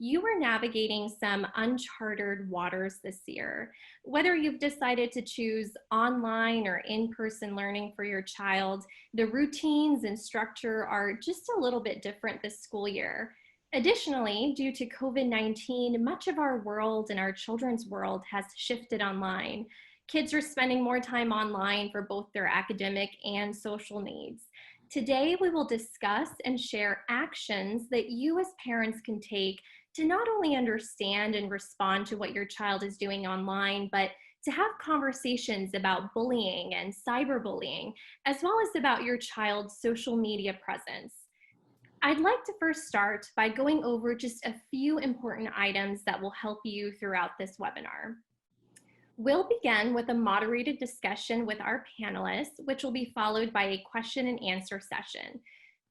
you are navigating some uncharted waters this year. Whether you've decided to choose online or in-person learning for your child, the routines and structure are just a little bit different this school year. Additionally, due to COVID-19, much of our world and our children's world has shifted online. Kids are spending more time online for both their academic and social needs. Today, we will discuss and share actions that you as parents can take to not only understand and respond to what your child is doing online, but to have conversations about bullying and cyberbullying, as well as about your child's social media presence. I'd like to first start by going over just a few important items that will help you throughout this webinar. We'll begin with a moderated discussion with our panelists, which will be followed by a question and answer session.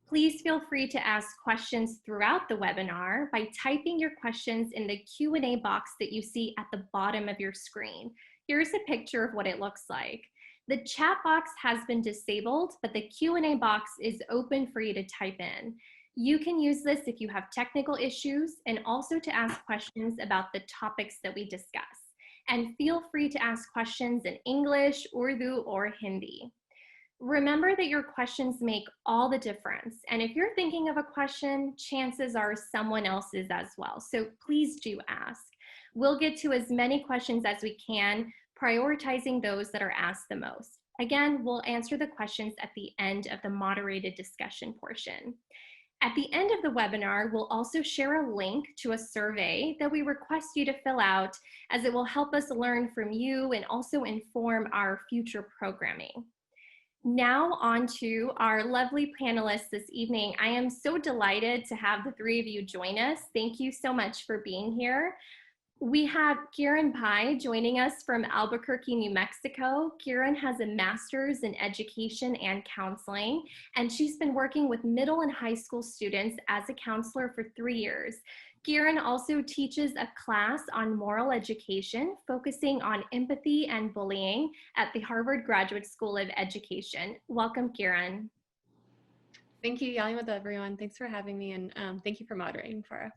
Please feel free to ask questions throughout the webinar by typing your questions in the Q&A box that you see at the bottom of your screen. Here's a picture of what it looks like. The chat box has been disabled, but the Q&A box is open for you to type in. You can use this if you have technical issues and also to ask questions about the topics that we discuss. And feel free to ask questions in English, Urdu, or Hindi. Remember that your questions make all the difference. And if you're thinking of a question, chances are someone else is as well. So please do ask. We'll get to as many questions as we can, prioritizing those that are asked the most. Again, we'll answer the questions at the end of the moderated discussion portion. At the end of the webinar, we'll also share a link to a survey that we request you to fill out, as it will help us learn from you and also inform our future programming. Now on to our lovely panelists this evening. I am so delighted to have the three of you join us. Thank you so much for being here. We have Kieran Pai joining us from Albuquerque, New Mexico. Kieran has a master's in education and counseling, and she's been working with middle and high school students as a counselor for 3 years. Kieran also teaches a class on moral education, focusing on empathy and bullying at the Harvard Graduate School of Education. Welcome, Kieran. Thank you, Yalimada, everyone. Thanks for having me, and thank you for moderating, Farah.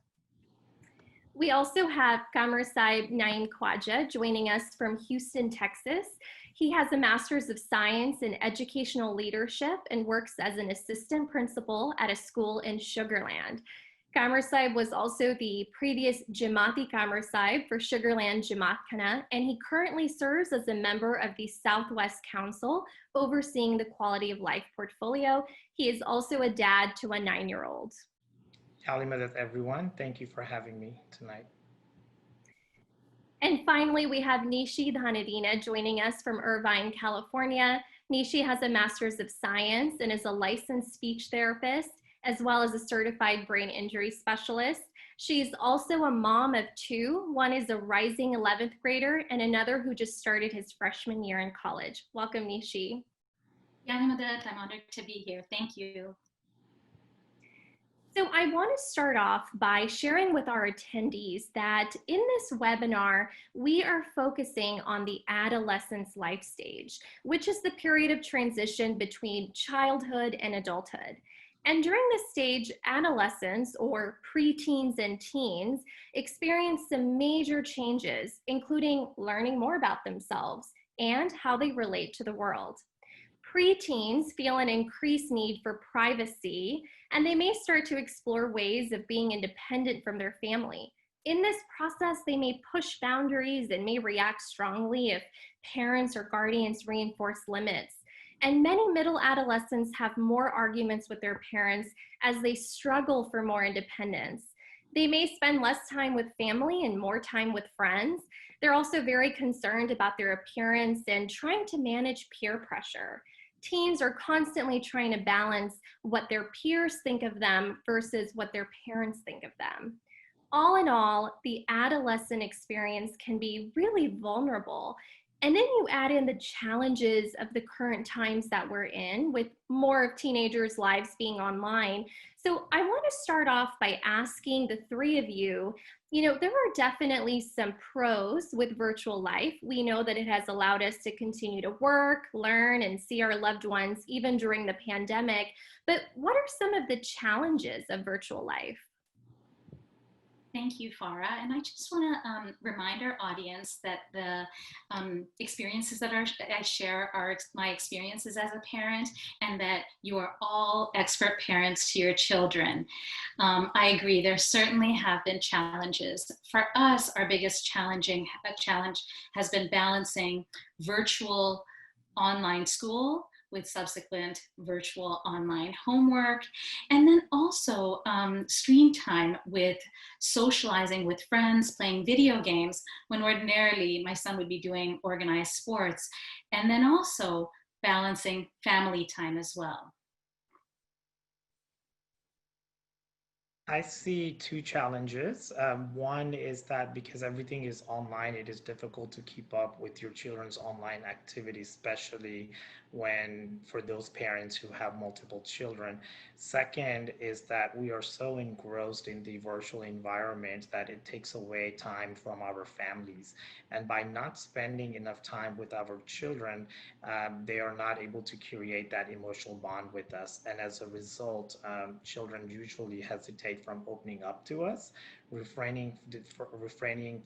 We also have Kamar Saib Naeem Khwaja joining us from Houston, Texas. He has a Master's of Science in Educational Leadership and works as an assistant principal at a school in Sugar Land. Kamar Saib was also the previous Jamaati Kamar Saib for Sugar Land Jamaat Khana, and he currently serves as a member of the Southwest Council, overseeing the Quality of Life portfolio. He is also a dad to a 9-year-old. Yalimada, everyone. Thank you for having me tonight. And finally, we have Nishi Dhanadina joining us from Irvine, California. Nishi has a Master's of Science and is a licensed speech therapist, as well as a certified brain injury specialist. She's also a mom of 2. One is a rising 11th grader and another who just started his freshman year in college. Welcome, Nishi. Yalimada, I'm honored to be here. Thank you. So I want to start off by sharing with our attendees that in this webinar, we are focusing on the adolescence life stage, which is the period of transition between childhood and adulthood. And during this stage, adolescents, or preteens and teens, experience some major changes, including learning more about themselves and how they relate to the world. Preteens feel an increased need for privacy, and they may start to explore ways of being independent from their family. In this process, they may push boundaries and may react strongly if parents or guardians reinforce limits. And many middle adolescents have more arguments with their parents as they struggle for more independence. They may spend less time with family and more time with friends. They're also very concerned about their appearance and trying to manage peer pressure. Teens are constantly trying to balance what their peers think of them versus what their parents think of them. All in all, the adolescent experience can be really vulnerable. And then you add in the challenges of the current times that we're in, with more of teenagers' lives being online. So I want to start off by asking the three of you, there are definitely some pros with virtual life. We know that it has allowed us to continue to work, learn, and see our loved ones even during the pandemic. But what are some of the challenges of virtual life? Thank you, Farah. And I just want to remind our audience that the experiences that I share are my experiences as a parent, and that you are all expert parents to your children. I agree, there certainly have been challenges. For us, our biggest challenge has been balancing virtual online school with subsequent virtual online homework, and then also screen time with socializing with friends, playing video games, when ordinarily my son would be doing organized sports, and then also balancing family time as well. I see two challenges. One is that because everything is online, it is difficult to keep up with your children's online activities, especially when for those parents who have multiple children. Second is that we are so engrossed in the virtual environment that it takes away time from our families. And by not spending enough time with our children, they are not able to create that emotional bond with us. And as a result, children usually hesitate from opening up to us, refraining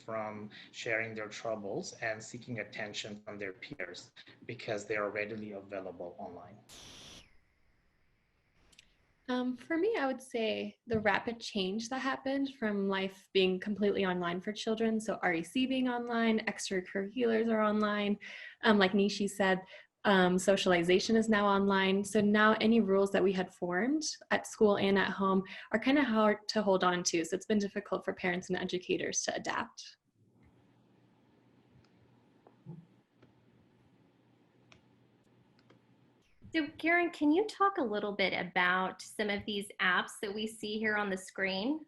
from sharing their troubles and seeking attention from their peers because they are readily available online. For me, I would say the rapid change that happened from life being completely online for children. So REC being online, extracurriculars are online. Like Nishi said, socialization is now online. So now any rules that we had formed at school and at home are kind of hard to hold on to. So it's been difficult for parents and educators to adapt. So Karen, can you talk a little bit about some of these apps that we see here on the screen?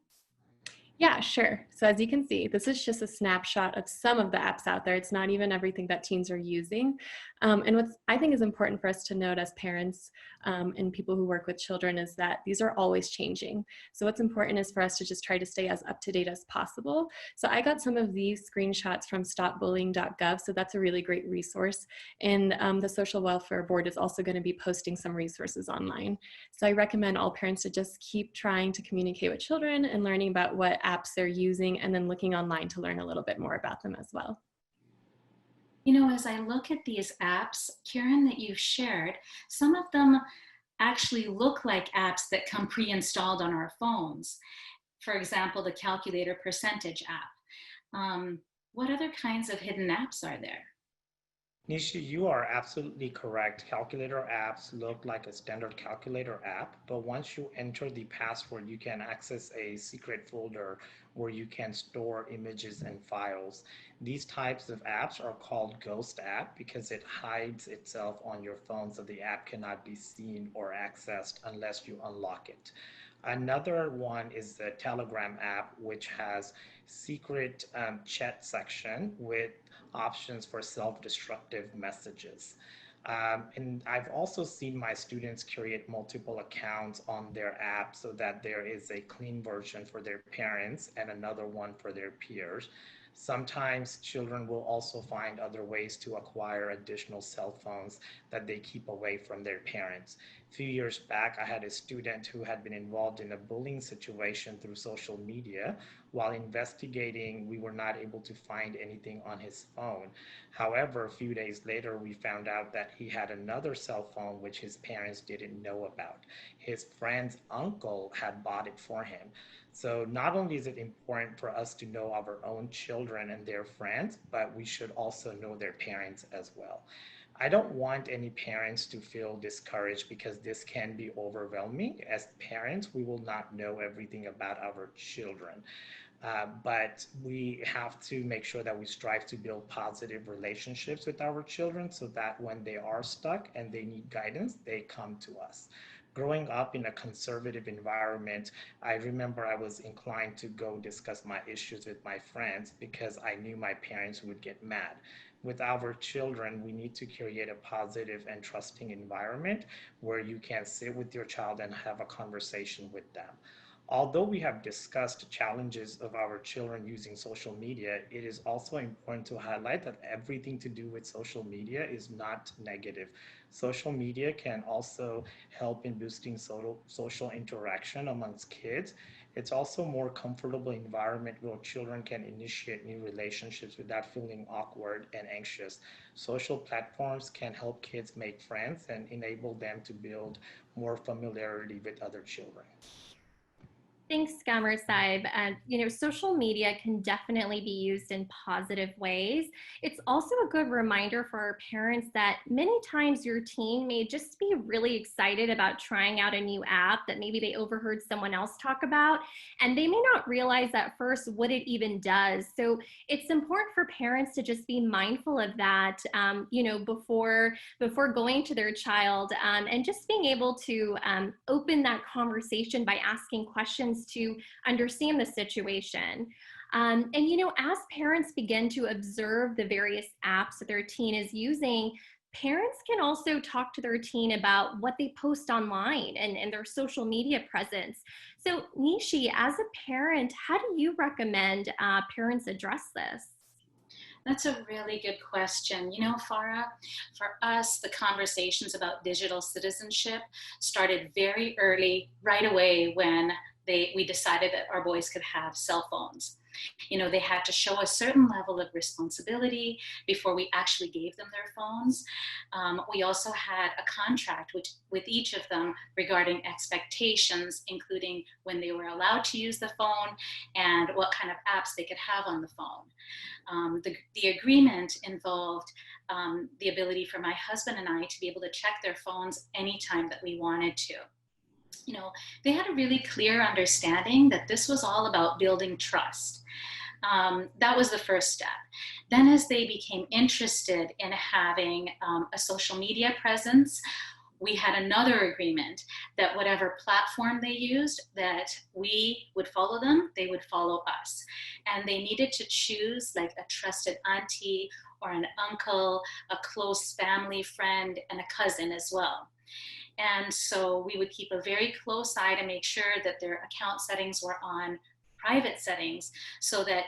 Yeah, sure. So as you can see, this is just a snapshot of some of the apps out there. It's not even everything that teens are using. And what I think is important for us to note as parents and people who work with children is that these are always changing. So what's important is for us to just try to stay as up to date as possible. So I got some of these screenshots from stopbullying.gov. So that's a really great resource. And the Social Welfare Board is also going to be posting some resources online. So I recommend all parents to just keep trying to communicate with children and learning about what apps they're using, and then looking online to learn a little bit more about them as well. You know, as I look at these apps, Karen, that you've shared, some of them actually look like apps that come pre-installed on our phones. For example, the calculator percentage app. What other kinds of hidden apps are there? Nishi, you are absolutely correct. Calculator apps look like a standard calculator app, but once you enter the password, you can access a secret folder where you can store images and files. These types of apps are called ghost app because it hides itself on your phone so the app cannot be seen or accessed unless you unlock it. Another one is the Telegram app, which has secret chat section with options for self-destructive messages. And I've also seen my students create multiple accounts on their app so that there is a clean version for their parents and another one for their peers. Sometimes children will also find other ways to acquire additional cell phones that they keep away from their parents. A few years back, I had a student who had been involved in a bullying situation through social media. While investigating, we were not able to find anything on his phone. However, a few days later, we found out that he had another cell phone which his parents didn't know about. His friend's uncle had bought it for him. So not only is it important for us to know our own children and their friends, but we should also know their parents as well. I don't want any parents to feel discouraged because this can be overwhelming. As parents, we will not know everything about our children. But we have to make sure that we strive to build positive relationships with our children so that when they are stuck and they need guidance, they come to us. Growing up in a conservative environment, I remember I was inclined to go discuss my issues with my friends because I knew my parents would get mad. With our children, we need to create a positive and trusting environment where you can sit with your child and have a conversation with them. Although we have discussed challenges of our children using social media, it is also important to highlight that everything to do with social media is not negative. Social media can also help in boosting social interaction amongst kids, It's also a more comfortable environment where children can initiate new relationships without feeling awkward and anxious. Social platforms can help kids make friends and enable them to build more familiarity with other children. Thanks, Gamer Saib. Social media can definitely be used in positive ways. It's also a good reminder for our parents that many times your teen may just be really excited about trying out a new app that maybe they overheard someone else talk about, and they may not realize at first what it even does. So it's important for parents to just be mindful of that, before going to their child, and just being able to open that conversation by asking questions to understand the situation. As parents begin to observe the various apps that their teen is using, parents can also talk to their teen about what they post online and their social media presence. So, Nishi, as a parent, how do you recommend parents address this? That's a really good question. You know, Farah, for us, the conversations about digital citizenship started very early, right away when we decided that our boys could have cell phones. You know, they had to show a certain level of responsibility before we actually gave them their phones. We also had a contract with each of them regarding expectations, including when they were allowed to use the phone and what kind of apps they could have on the phone. The agreement involved the ability for my husband and I to be able to check their phones anytime that we wanted to. You know, they had a really clear understanding that this was all about building trust. That was the first step. Then as they became interested in having a social media presence, we had another agreement that whatever platform they used, that we would follow them, they would follow us. And they needed to choose like a trusted auntie or an uncle, a close family friend, and a cousin as well. And so we would keep a very close eye to make sure that their account settings were on private settings, so that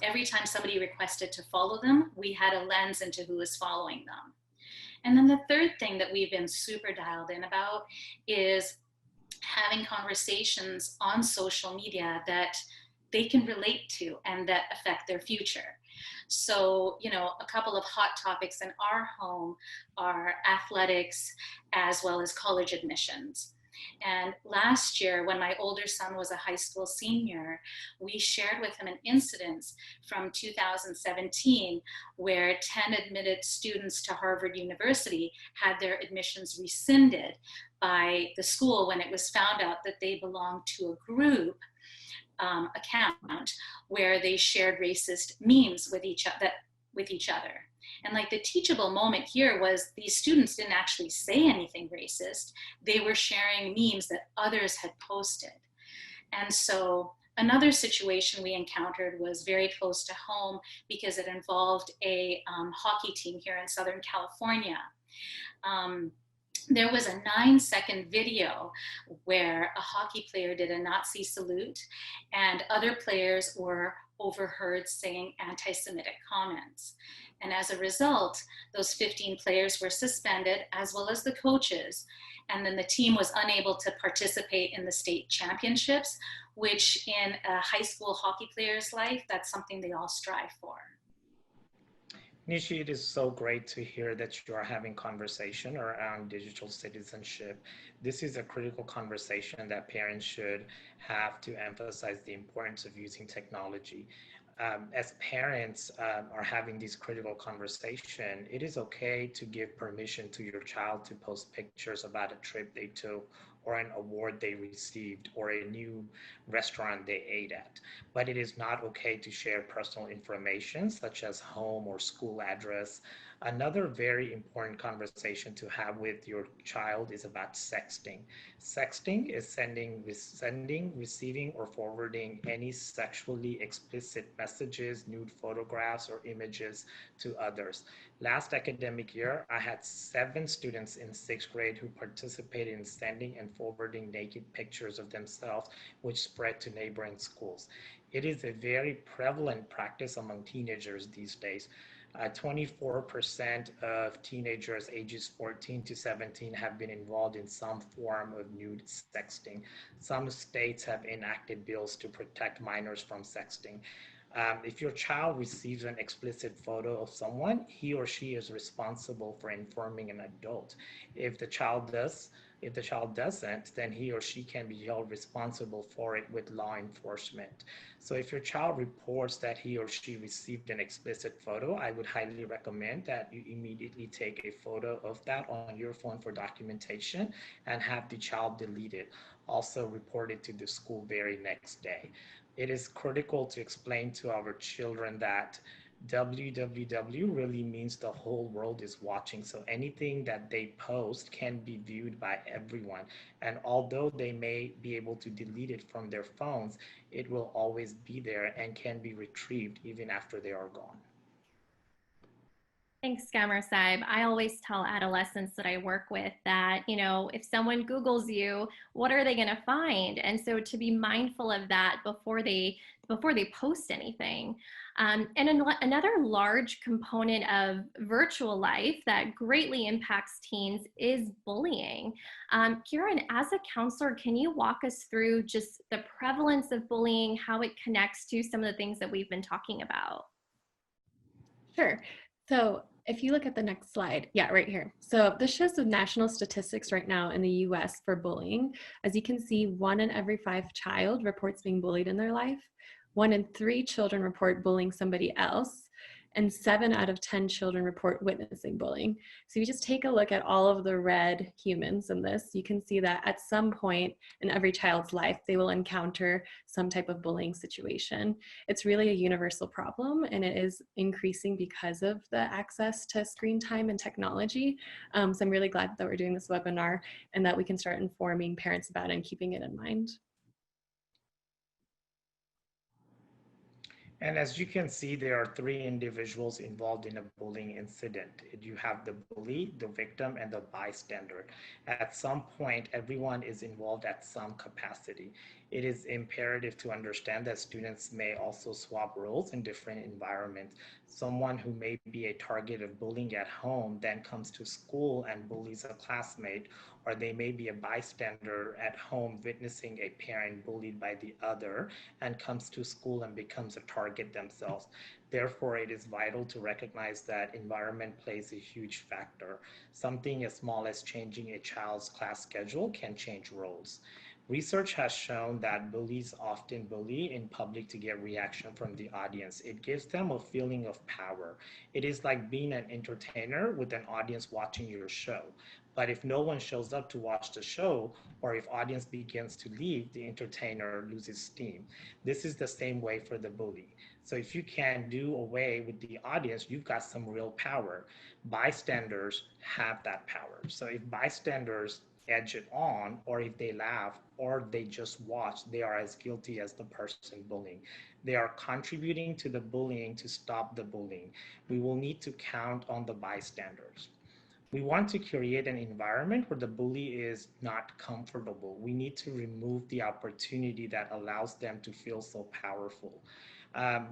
every time somebody requested to follow them, we had a lens into who was following them. And then the third thing that we've been super dialed in about is having conversations on social media that they can relate to and that affect their future. So, you know, a couple of hot topics in our home are athletics as well as college admissions. And last year, when my older son was a high school senior, we shared with him an incident from 2017 where 10 admitted students to Harvard University had their admissions rescinded by the school when it was found out that they belonged to a group account where they shared racist memes with each other. And like the teachable moment here was these students didn't actually say anything racist. They were sharing memes that others had posted. And so another situation we encountered was very close to home because it involved a hockey team here in Southern California. There was a 9-second video where a hockey player did a Nazi salute and other players were overheard saying anti-Semitic comments. And as a result, those 15 players were suspended, as well as the coaches. And then the team was unable to participate in the state championships, which in a high school hockey player's life, that's something they all strive for. Nishi, it is so great to hear that you are having conversation around digital citizenship. This is a critical conversation that parents should have to emphasize the importance of using technology. As parents are having this critical conversation, it is okay to give permission to your child to post pictures about a trip they took or an award they received or a new restaurant they ate at. But it is not okay to share personal information such as home or school address. Another very important conversation to have with your child is about sexting. Sexting is sending, receiving, or forwarding any sexually explicit messages, nude photographs, or images to others. Last academic year, I had 7 students in 6th grade who participated in sending and forwarding naked pictures of themselves, which spread to neighboring schools. It is a very prevalent practice among teenagers these days. 24% of teenagers ages 14 to 17 have been involved in some form of nude sexting. Some states have enacted bills to protect minors from sexting. If your child receives an explicit photo of someone, he or she is responsible for informing an adult. If the child does, if the child doesn't, then he or she can be held responsible for it with law enforcement. So if your child reports that he or she received an explicit photo, I would highly recommend that you immediately take a photo of that on your phone for documentation and have the child delete it. Also report it to the school very next day. It is critical to explain to our children that www really means the whole world is watching. So anything that they post can be viewed by everyone. And although they may be able to delete it from their phones, it will always be there and can be retrieved even after they are gone. Thanks, Scammer Saib. I always tell adolescents that I work with that, if someone Googles you, what are they going to find? And so to be mindful of that before they post anything. And another large component of virtual life that greatly impacts teens is bullying. Kieran, as a counselor, can you walk us through just the prevalence of bullying, how it connects to some of the things that we've been talking about? Sure. So if you look at the next slide, yeah, right here. So this shows the national statistics right now in the US for bullying. As you can see, 1 in every 5 child reports being bullied in their life. 1 in 3 children report bullying somebody else. And 7 out of 10 children report witnessing bullying. So if you just take a look at all of the red humans in this, you can see that at some point in every child's life, they will encounter some type of bullying situation. It's really a universal problem, and it is increasing because of the access to screen time and technology. So I'm really glad that we're doing this webinar and that we can start informing parents about it and keeping it in mind. And as you can see, there are 3 individuals involved in a bullying incident. You have the bully, the victim, and the bystander. At some point, everyone is involved at some capacity. It is imperative to understand that students may also swap roles in different environments. Someone who may be a target of bullying at home then comes to school and bullies a classmate, or they may be a bystander at home witnessing a parent bullied by the other and comes to school and becomes a target themselves. Therefore, it is vital to recognize that environment plays a huge factor. Something as small as changing a child's class schedule can change roles. Research has shown that bullies often bully in public to get reaction from the audience. It gives them a feeling of power. It is like being an entertainer with an audience watching your show. But if no one shows up to watch the show, or if audience begins to leave, the entertainer loses steam. This is the same way for the bully. So if you can do away with the audience, you've got some real power. Bystanders have that power. So if bystanders edge it on, or if they laugh, or they just watch, they are as guilty as the person bullying. They are contributing to the bullying to stop the bullying. We will need to count on the bystanders. We want to create an environment where the bully is not comfortable. We need to remove the opportunity that allows them to feel so powerful.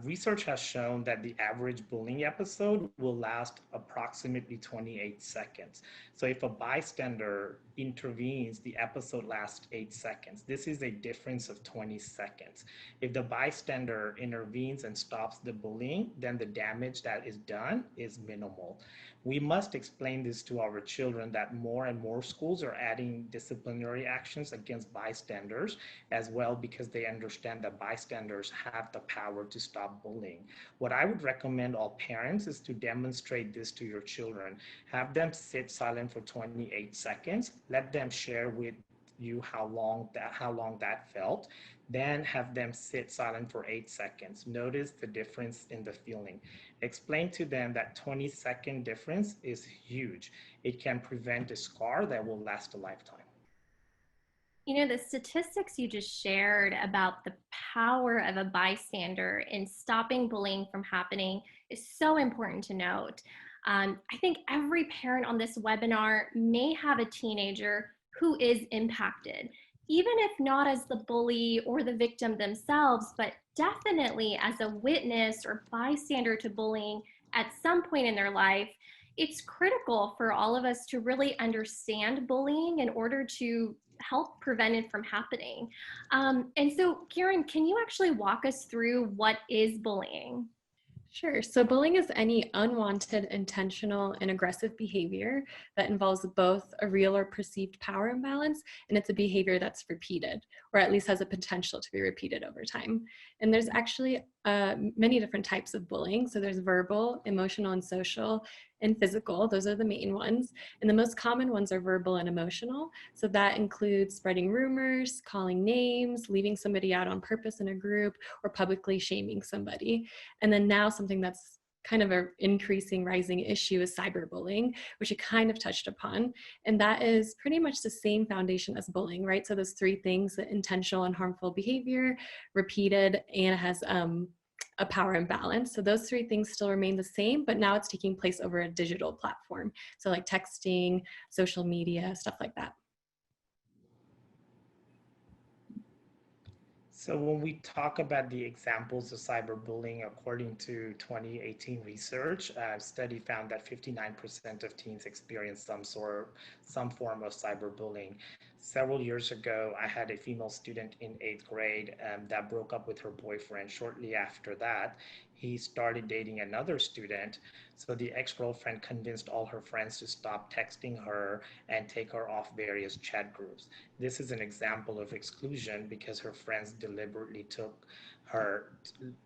Research has shown that the average bullying episode will last approximately 28 seconds. So if a bystander intervenes, the episode lasts 8 seconds. This is a difference of 20 seconds. If the bystander intervenes and stops the bullying, then the damage that is done is minimal. We must explain this to our children that more and more schools are adding disciplinary actions against bystanders as well, because they understand that bystanders have the power to stop bullying. What I would recommend all parents is to demonstrate this to your children. Have them sit silent for 28 seconds. Let them share with you how long that felt. Then have them sit silent for 8 seconds. Notice the difference in the feeling. Explain to them that 20-second difference is huge. It can prevent a scar that will last a lifetime. The statistics you just shared about the power of a bystander in stopping bullying from happening is so important to note. I think every parent on this webinar may have a teenager who is impacted, even if not as the bully or the victim themselves, but definitely as a witness or bystander to bullying at some point in their life, it's critical for all of us to really understand bullying in order to help prevent it from happening. And so, Karen, can you actually walk us through what is bullying? Sure. So bullying is any unwanted, intentional, and aggressive behavior that involves both a real or perceived power imbalance, and it's a behavior that's repeated, or at least has a potential to be repeated over time. And there's actually many different types of bullying. So there's verbal, emotional, and social, and physical. Those are the main ones. And the most common ones are verbal and emotional. So that includes spreading rumors, calling names, leaving somebody out on purpose in a group, or publicly shaming somebody. And then now something that's kind of an increasing, rising issue is cyberbullying, which you kind of touched upon. And that is pretty much the same foundation as bullying, right? So those three things: the intentional and harmful behavior, repeated, and it has a power imbalance. So those three things still remain the same, but now it's taking place over a digital platform. So like texting, social media, stuff like that. So when we talk about the examples of cyberbullying, according to 2018 research, a study found that 59% of teens experience some form of cyberbullying. Several years ago, I had a female student in 8th grade that broke up with her boyfriend. Shortly after that, he started dating another student. So the ex-girlfriend convinced all her friends to stop texting her and take her off various chat groups. This is an example of exclusion because her friends deliberately her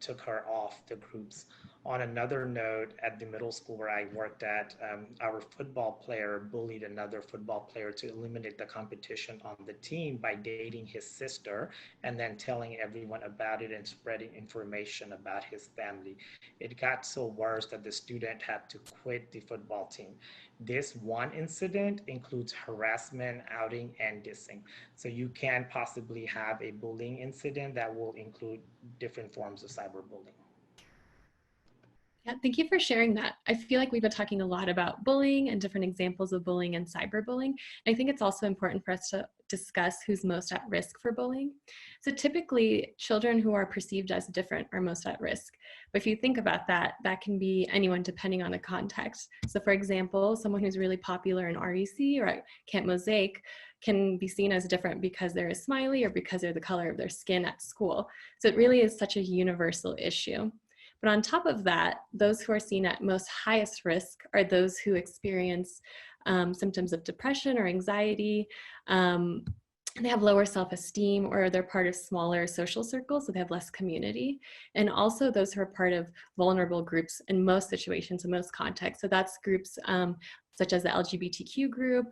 took her off the groups. On another note, at the middle school where I worked at, our football player bullied another football player to eliminate the competition on the team by dating his sister and then telling everyone about it and spreading information about his family. It got so worse that the student had to quit the football team. This one incident includes harassment, outing, and dissing. So you can possibly have a bullying incident that will include different forms of cyberbullying. Yeah, thank you for sharing that. I feel like we've been talking a lot about bullying and different examples of bullying and cyberbullying. I think it's also important for us to discuss who's most at risk for bullying. So typically, children who are perceived as different are most at risk. But if you think about that, that can be anyone depending on the context. So for example, someone who's really popular in REC or at Camp Mosaic can be seen as different because they're Ismaili or because they're the color of their skin at school. So it really is such a universal issue. But on top of that, those who are seen at most highest risk are those who experience symptoms of depression or anxiety. They have lower self-esteem, or they're part of smaller social circles, so they have less community. And also those who are part of vulnerable groups in most situations, in most contexts. So that's groups such as the LGBTQ group,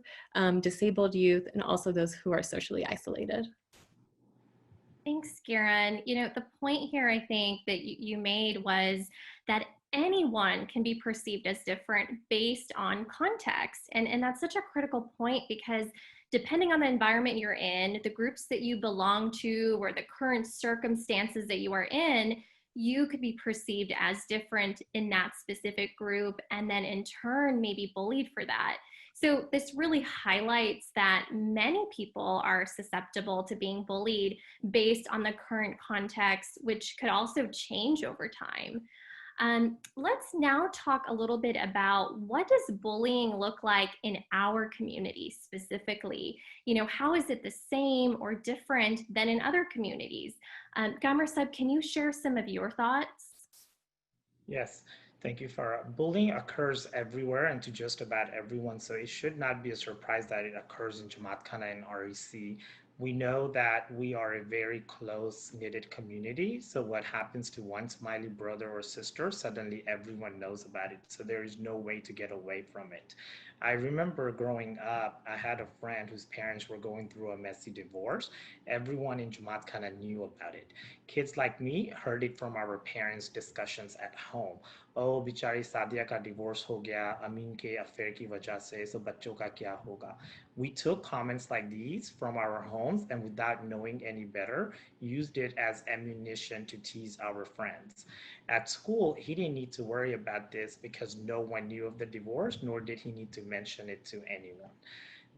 disabled youth, and also those who are socially isolated. Thanks, Karen. You know, the point here I think that you made was that anyone can be perceived as different based on context. And that's such a critical point because depending on the environment you're in, the groups that you belong to, or the current circumstances that you are in, you could be perceived as different in that specific group and then in turn maybe bullied for that. So this really highlights that many people are susceptible to being bullied based on the current context, which could also change over time. Let's now talk a little bit about what does bullying look like in our community specifically? You know, how is it the same or different than in other communities? Gamer Sub, can you share some of your thoughts? Yes, thank you, Farah. Bullying occurs everywhere and to just about everyone, so it should not be a surprise that it occurs in Jamaat Khana and REC. We know that we are a very close-knitted community, so what happens to one Smiley brother or sister, suddenly everyone knows about it, so there is no way to get away from it. I remember growing up, I had a friend whose parents were going through a messy divorce. Everyone in Jamaat Khana knew about it. Kids like me heard it from our parents' discussions at home. Oh, बिचारी सादिया का divorce हो गया, अमीन के affair की वजह से, so बच्चों का क्या होगा? We took comments like these from our homes and without knowing any better, used it as ammunition to tease our friends. At school, he didn't need to worry about this because no one knew of the divorce, nor did he need to mention it to anyone.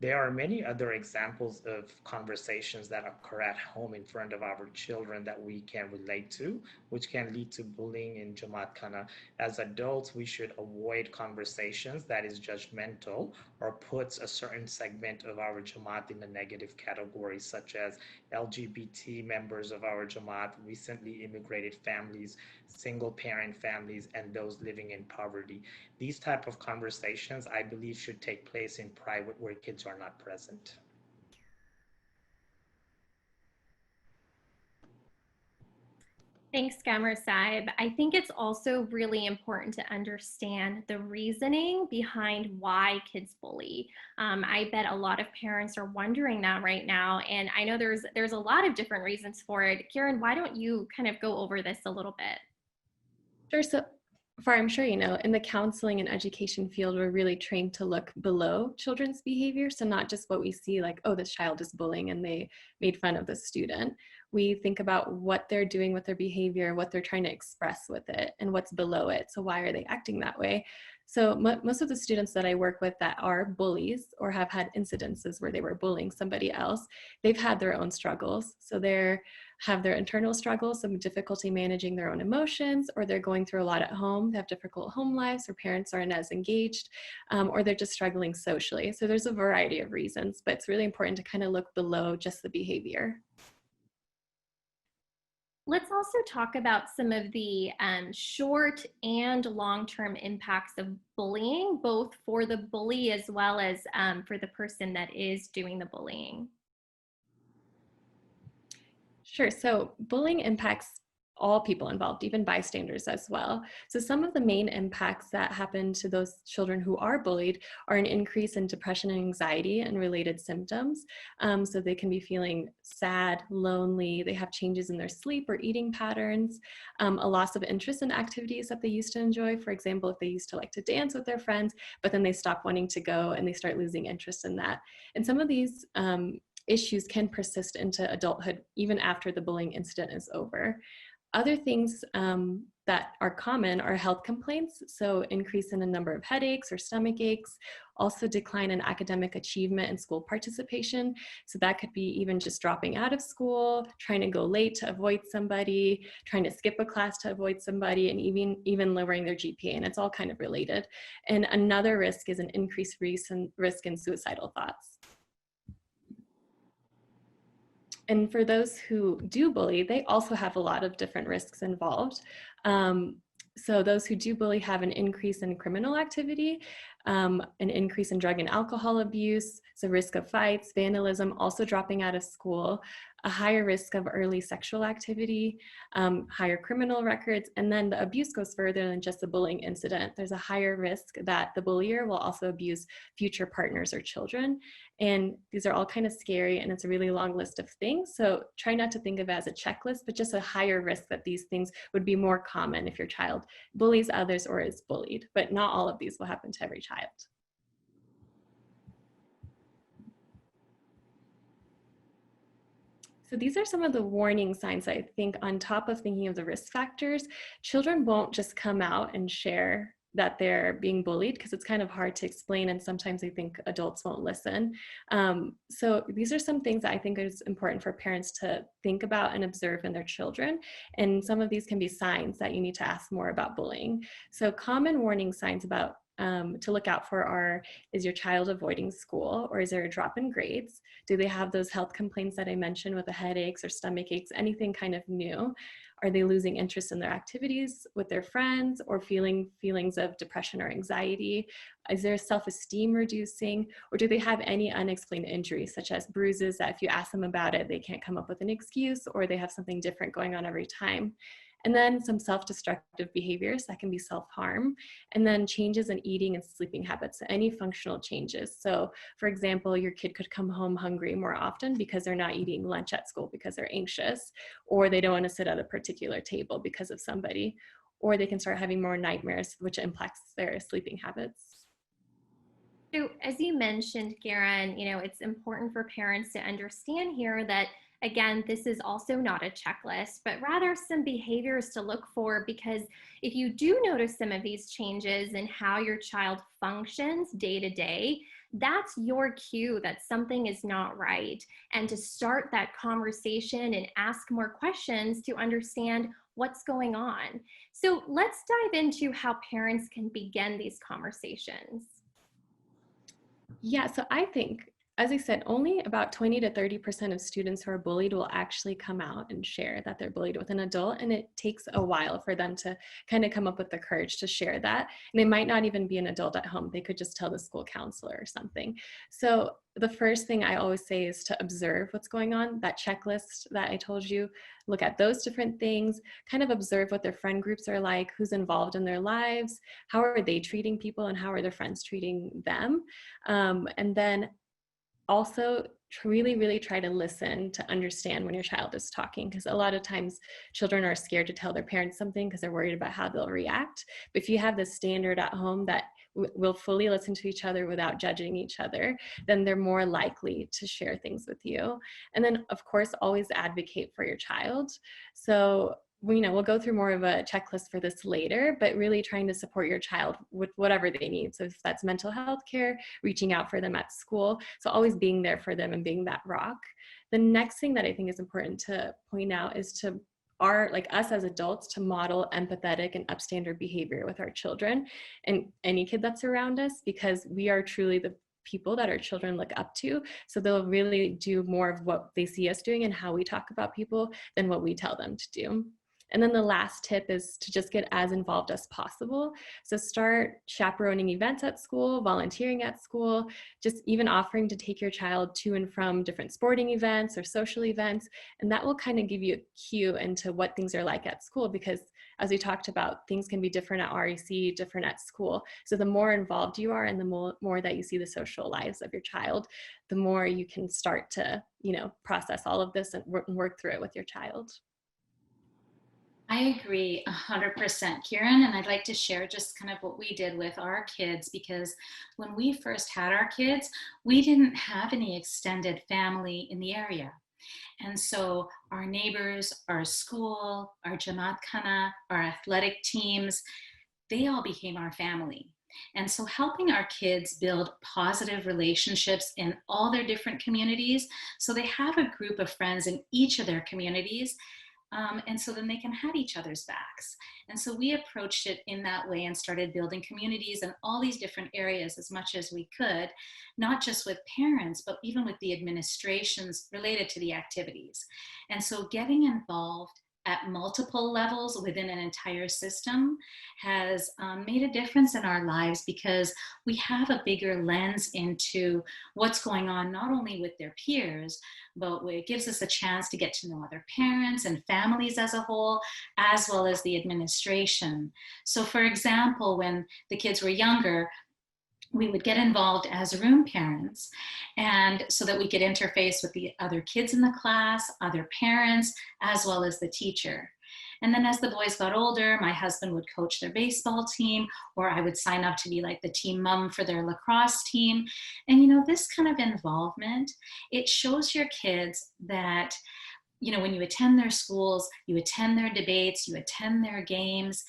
There are many other examples of conversations that occur at home in front of our children that we can relate to, which can lead to bullying in Jamaat Khana. As adults, we should avoid conversations that is judgmental or puts a certain segment of our Jamaat in a negative category, such as LGBT members of our Jamaat, recently immigrated families, single parent families, and those living in poverty. These type of conversations, I believe, should take place in private where kids are not present. Thanks, Gamer Saib. I think it's also really important to understand the reasoning behind why kids bully. I bet a lot of parents are wondering that right now, and I know there's a lot of different reasons for it. Kieran, why don't you kind of go over this a little bit? Sure. So far, I'm sure you know, in the counseling and education field, we're really trained to look below children's behavior. So not just what we see like, oh, this child is bullying and they made fun of the student. We think about what they're doing with their behavior, what they're trying to express with it, and what's below it. So why are they acting that way? So most of the students that I work with that are bullies or have had incidences where they were bullying somebody else, they've had their own struggles. So they're have their internal struggles, some difficulty managing their own emotions, or they're going through a lot at home, they have difficult home lives, or parents aren't as engaged, or they're just struggling socially. So there's a variety of reasons, but it's really important to kind of look below just the behavior. Let's also talk about some of the short and long-term impacts of bullying, both for the bully as well as for the person that is doing the bullying. Sure. So bullying impacts all people involved, even bystanders as well. So some of the main impacts that happen to those children who are bullied are an increase in depression and anxiety and related symptoms. So they can be feeling sad, lonely, they have changes in their sleep or eating patterns, a loss of interest in activities that they used to enjoy. For example, if they used to like to dance with their friends, but then they stop wanting to go and they start losing interest in that. And some of these issues can persist into adulthood even after the bullying incident is over. Other things that are common are health complaints, so increase in the number of headaches or stomach aches, also decline in academic achievement and school participation. So that could be even just dropping out of school, trying to go late to avoid somebody, trying to skip a class to avoid somebody, and even lowering their GPA, and it's all kind of related. And another risk is an increased risk in suicidal thoughts. And for those who do bully, they also have a lot of different risks involved. So those who do bully have an increase in criminal activity, an increase in drug and alcohol abuse, so risk of fights, vandalism, also dropping out of school, a higher risk of early sexual activity, higher criminal records, and then the abuse goes further than just the bullying incident. There's a higher risk that the bullier will also abuse future partners or children. And these are all kind of scary, and it's a really long list of things. So try not to think of it as a checklist, but just a higher risk that these things would be more common if your child bullies others or is bullied, but not all of these will happen to every child. So these are some of the warning signs I think, on top of thinking of the risk factors. Children won't just come out and share that they're being bullied because it's kind of hard to explain, and sometimes I think adults won't listen. So these are some things that I think is important for parents to think about and observe in their children, and some of these can be signs that you need to ask more about bullying. So common warning signs about to look out for are, is your child avoiding school, or is there a drop in grades? Do they have those health complaints that I mentioned with the headaches or stomach aches, anything kind of new? Are they losing interest in their activities with their friends, or feelings of depression or anxiety? Is their self-esteem reducing? Or do they have any unexplained injuries, such as bruises that if you ask them about it, they can't come up with an excuse, or they have something different going on every time? And then some self-destructive behaviors that can be self-harm, and then changes in eating and sleeping habits, any functional changes. So for example, your kid could come home hungry more often because they're not eating lunch at school because they're anxious, or they don't want to sit at a particular table because of somebody, or they can start having more nightmares, which impacts their sleeping habits. So as you mentioned, Karen, it's important for parents to understand here that, again, this is also not a checklist, but rather some behaviors to look for, because if you do notice some of these changes in how your child functions day to day, that's your cue that something is not right, and to start that conversation and ask more questions to understand what's going on. So let's dive into how parents can begin these conversations. Yeah, so I think, as I said, only about 20 to 30% of students who are bullied will actually come out and share that they're bullied with an adult. And it takes a while for them to kind of come up with the courage to share that. And it might not even be an adult at home. They could just tell the school counselor or something. So the first thing I always say is to observe what's going on, that checklist that I told you, look at those different things, kind of observe what their friend groups are like, who's involved in their lives, how are they treating people, and how are their friends treating them. And then also really, really try to listen to understand when your child is talking, because a lot of times children are scared to tell their parents something because they're worried about how they'll react. But if you have this standard at home that will fully listen to each other without judging each other, then they're more likely to share things with you. And then, of course, always advocate for your child. So we'll go through more of a checklist for this later, but really trying to support your child with whatever they need. So if that's mental health care, reaching out for them at school. So always being there for them and being that rock. The next thing that I think is important to point out is to us as adults to model empathetic and upstandard behavior with our children and any kid that's around us, because we are truly the people that our children look up to. So they'll really do more of what they see us doing and how we talk about people than what we tell them to do. And then the last tip is to just get as involved as possible. So start chaperoning events at school, volunteering at school, just even offering to take your child to and from different sporting events or social events. And that will kind of give you a cue into what things are like at school, because as we talked about, things can be different at REC, different at school. So the more involved you are and the more that you see the social lives of your child, the more you can start to, process all of this and work through it with your child. I agree 100%, Kieran, and I'd like to share just kind of what we did with our kids, because when we first had our kids, we didn't have any extended family in the area. And so our neighbors, our school, our Jamaat Khana, our athletic teams, they all became our family. And so helping our kids build positive relationships in all their different communities, so they have a group of friends in each of their communities, and so then they can have each other's backs. And so we approached it in that way and started building communities in all these different areas as much as we could, not just with parents, but even with the administrations related to the activities. And so getting involved at multiple levels within an entire system has made a difference in our lives, because we have a bigger lens into what's going on, not only with their peers, but it gives us a chance to get to know other parents and families as a whole, as well as the administration. So for example, when the kids were younger, we would get involved as room parents, and so that we could interface with the other kids in the class, other parents, as well as the teacher. And then as the boys got older, my husband would coach their baseball team, or I would sign up to be like the team mom for their lacrosse team. And this kind of involvement, it shows your kids that when you attend their schools, you attend their debates, you attend their games,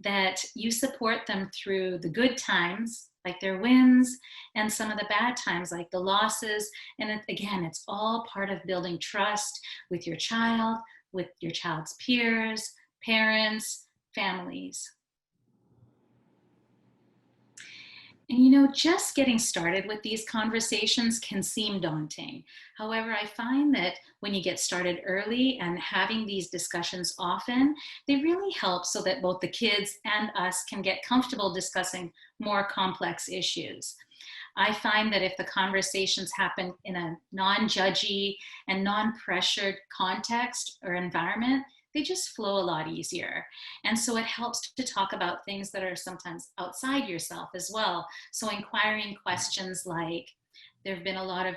that you support them through the good times, like their wins, and some of the bad times, like the losses. And again, it's all part of building trust with your child, with your child's peers, parents, families. And just getting started with these conversations can seem daunting. However, I find that when you get started early and having these discussions often, they really help so that both the kids and us can get comfortable discussing more complex issues. I find that if the conversations happen in a non-judgy and non-pressured context or environment, they just flow a lot easier. And so it helps to talk about things that are sometimes outside yourself as well. So inquiring questions like, there have been a lot of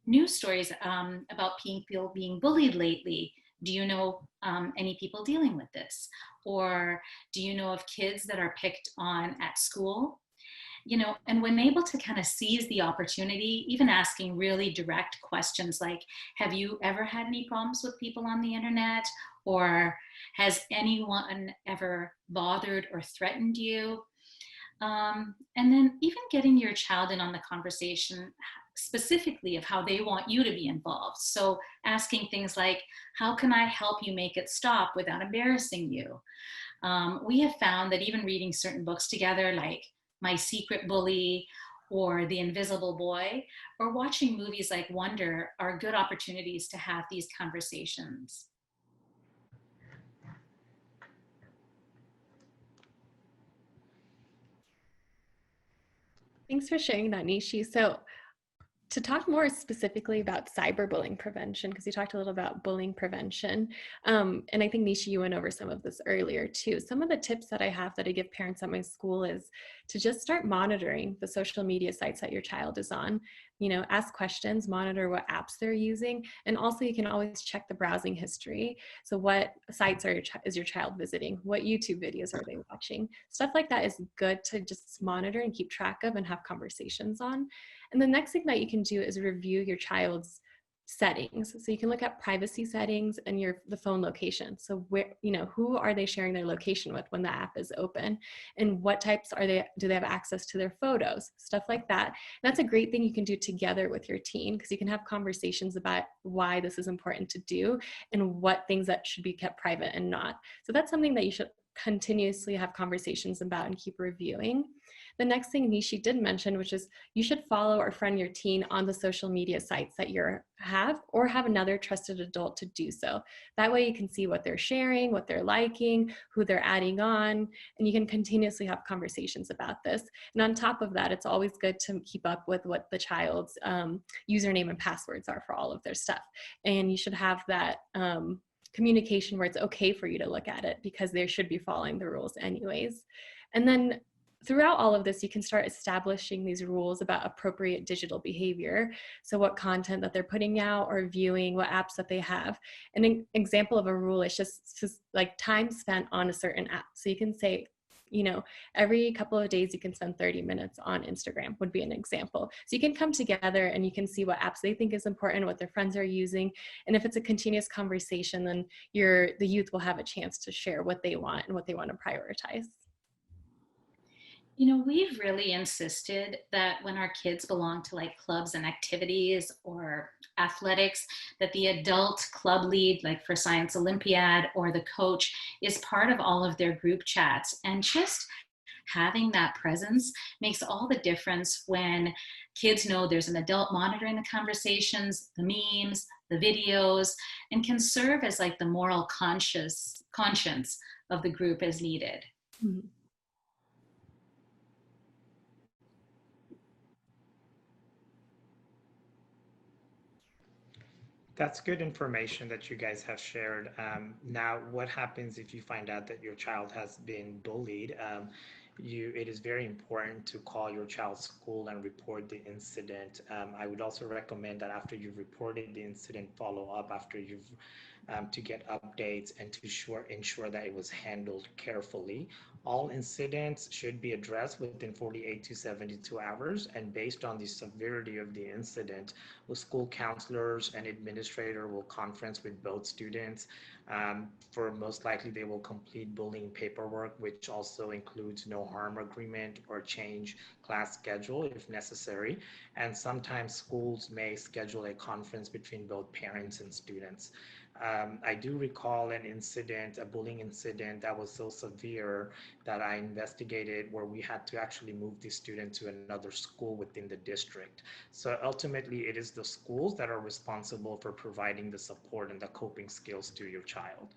news stories about people being bullied lately. Do you know any people dealing with this? Or do you know of kids that are picked on at school? And when able to kind of seize the opportunity, even asking really direct questions like, have you ever had any problems with people on the internet? Or has anyone ever bothered or threatened you? And then even getting your child in on the conversation specifically of how they want you to be involved. So asking things like, how can I help you make it stop without embarrassing you? We have found that even reading certain books together, like My Secret Bully or The Invisible Boy, or watching movies like Wonder, are good opportunities to have these conversations. Thanks for sharing that, Nishi. So to talk more specifically about cyberbullying prevention, because you talked a little about bullying prevention, and I think Nisha, you went over some of this earlier too. Some of the tips that I have that I give parents at my school is to just start monitoring the social media sites that your child is on. You know, ask questions, monitor what apps they're using, and also you can always check the browsing history. So what sites is your child visiting? What YouTube videos are they watching? Stuff like that is good to just monitor and keep track of and have conversations on. And the next thing that you can do is review your child's settings. So you can look at privacy settings and the phone location. So where, you know, who are they sharing their location with when the app is open, and what types do they have access to their photos, stuff like that. And that's a great thing you can do together with your teen, because you can have conversations about why this is important to do and what things that should be kept private and not. So that's something that you should continuously have conversations about and keep reviewing. The next thing Nishi did mention, which is you should follow or friend your teen on the social media sites that you have, or have another trusted adult to do so. That way you can see what they're sharing, what they're liking, who they're adding on, and you can continuously have conversations about this. And on top of that, it's always good to keep up with what the child's username and passwords are for all of their stuff. And you should have that communication where it's okay for you to look at it, because they should be following the rules anyways. And then throughout all of this, you can start establishing these rules about appropriate digital behavior. So what content that they're putting out or viewing, what apps that they have. An example of a rule is just like time spent on a certain app. So you can say, you know, every couple of days you can spend 30 minutes on Instagram would be an example. So you can come together and you can see what apps they think is important, what their friends are using. And if it's a continuous conversation, then the youth will have a chance to share what they want and what they want to prioritize. You know, we've really insisted that when our kids belong to like clubs and activities or athletics, that the adult club lead, like for Science Olympiad, or the coach is part of all of their group chats. And just having that presence makes all the difference when kids know there's an adult monitoring the conversations, the memes, the videos, and can serve as like the moral conscience of the group as needed. Mm-hmm. That's good information that you guys have shared. Now, what happens if you find out that your child has been bullied? It is very important to call your child's school and report the incident. I would also recommend that after you've reported the incident, follow up after you've to get updates and to ensure that it was handled carefully. All incidents should be addressed within 48 to 72 hours, and based on the severity of the incident, the school counselors and administrator will conference with both students. For most likely, they will complete bullying paperwork, which also includes no harm agreement or change class schedule if necessary. And sometimes schools may schedule a conference between both parents and students. I do recall a bullying incident that was so severe that I investigated, where we had to actually move the student to another school within the district. So ultimately, it is the schools that are responsible for providing the support and the coping skills to your child.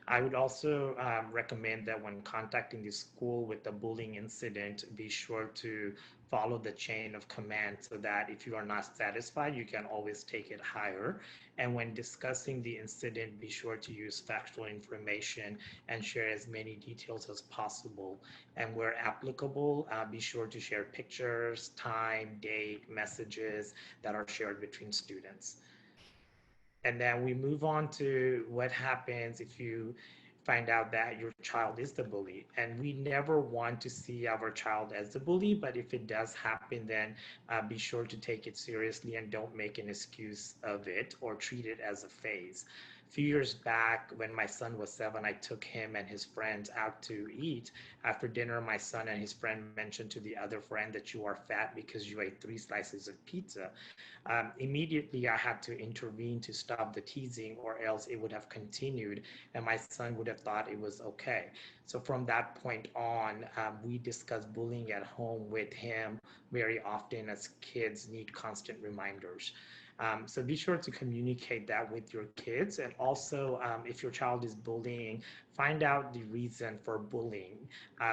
I would also recommend that when contacting the school with the bullying incident, be sure to follow the chain of command, so that if you are not satisfied, you can always take it higher. And when discussing the incident, be sure to use factual information and share as many details as possible. And where applicable, be sure to share pictures, time, date, messages that are shared between students. And then we move on to what happens if you find out that your child is the bully. And we never want to see our child as the bully, but if it does happen, then be sure to take it seriously and don't make an excuse of it or treat it as a phase. A few years back, when my son was 7, I took him and his friends out to eat. After dinner, my son and his friend mentioned to the other friend that you are fat because you ate 3 slices of pizza. Immediately, I had to intervene to stop the teasing, or else it would have continued and my son would have thought it was okay. So from that point on, we discuss bullying at home with him very often, as kids need constant reminders. So be sure to communicate that with your kids. And also, if your child is bullying, find out the reason for bullying.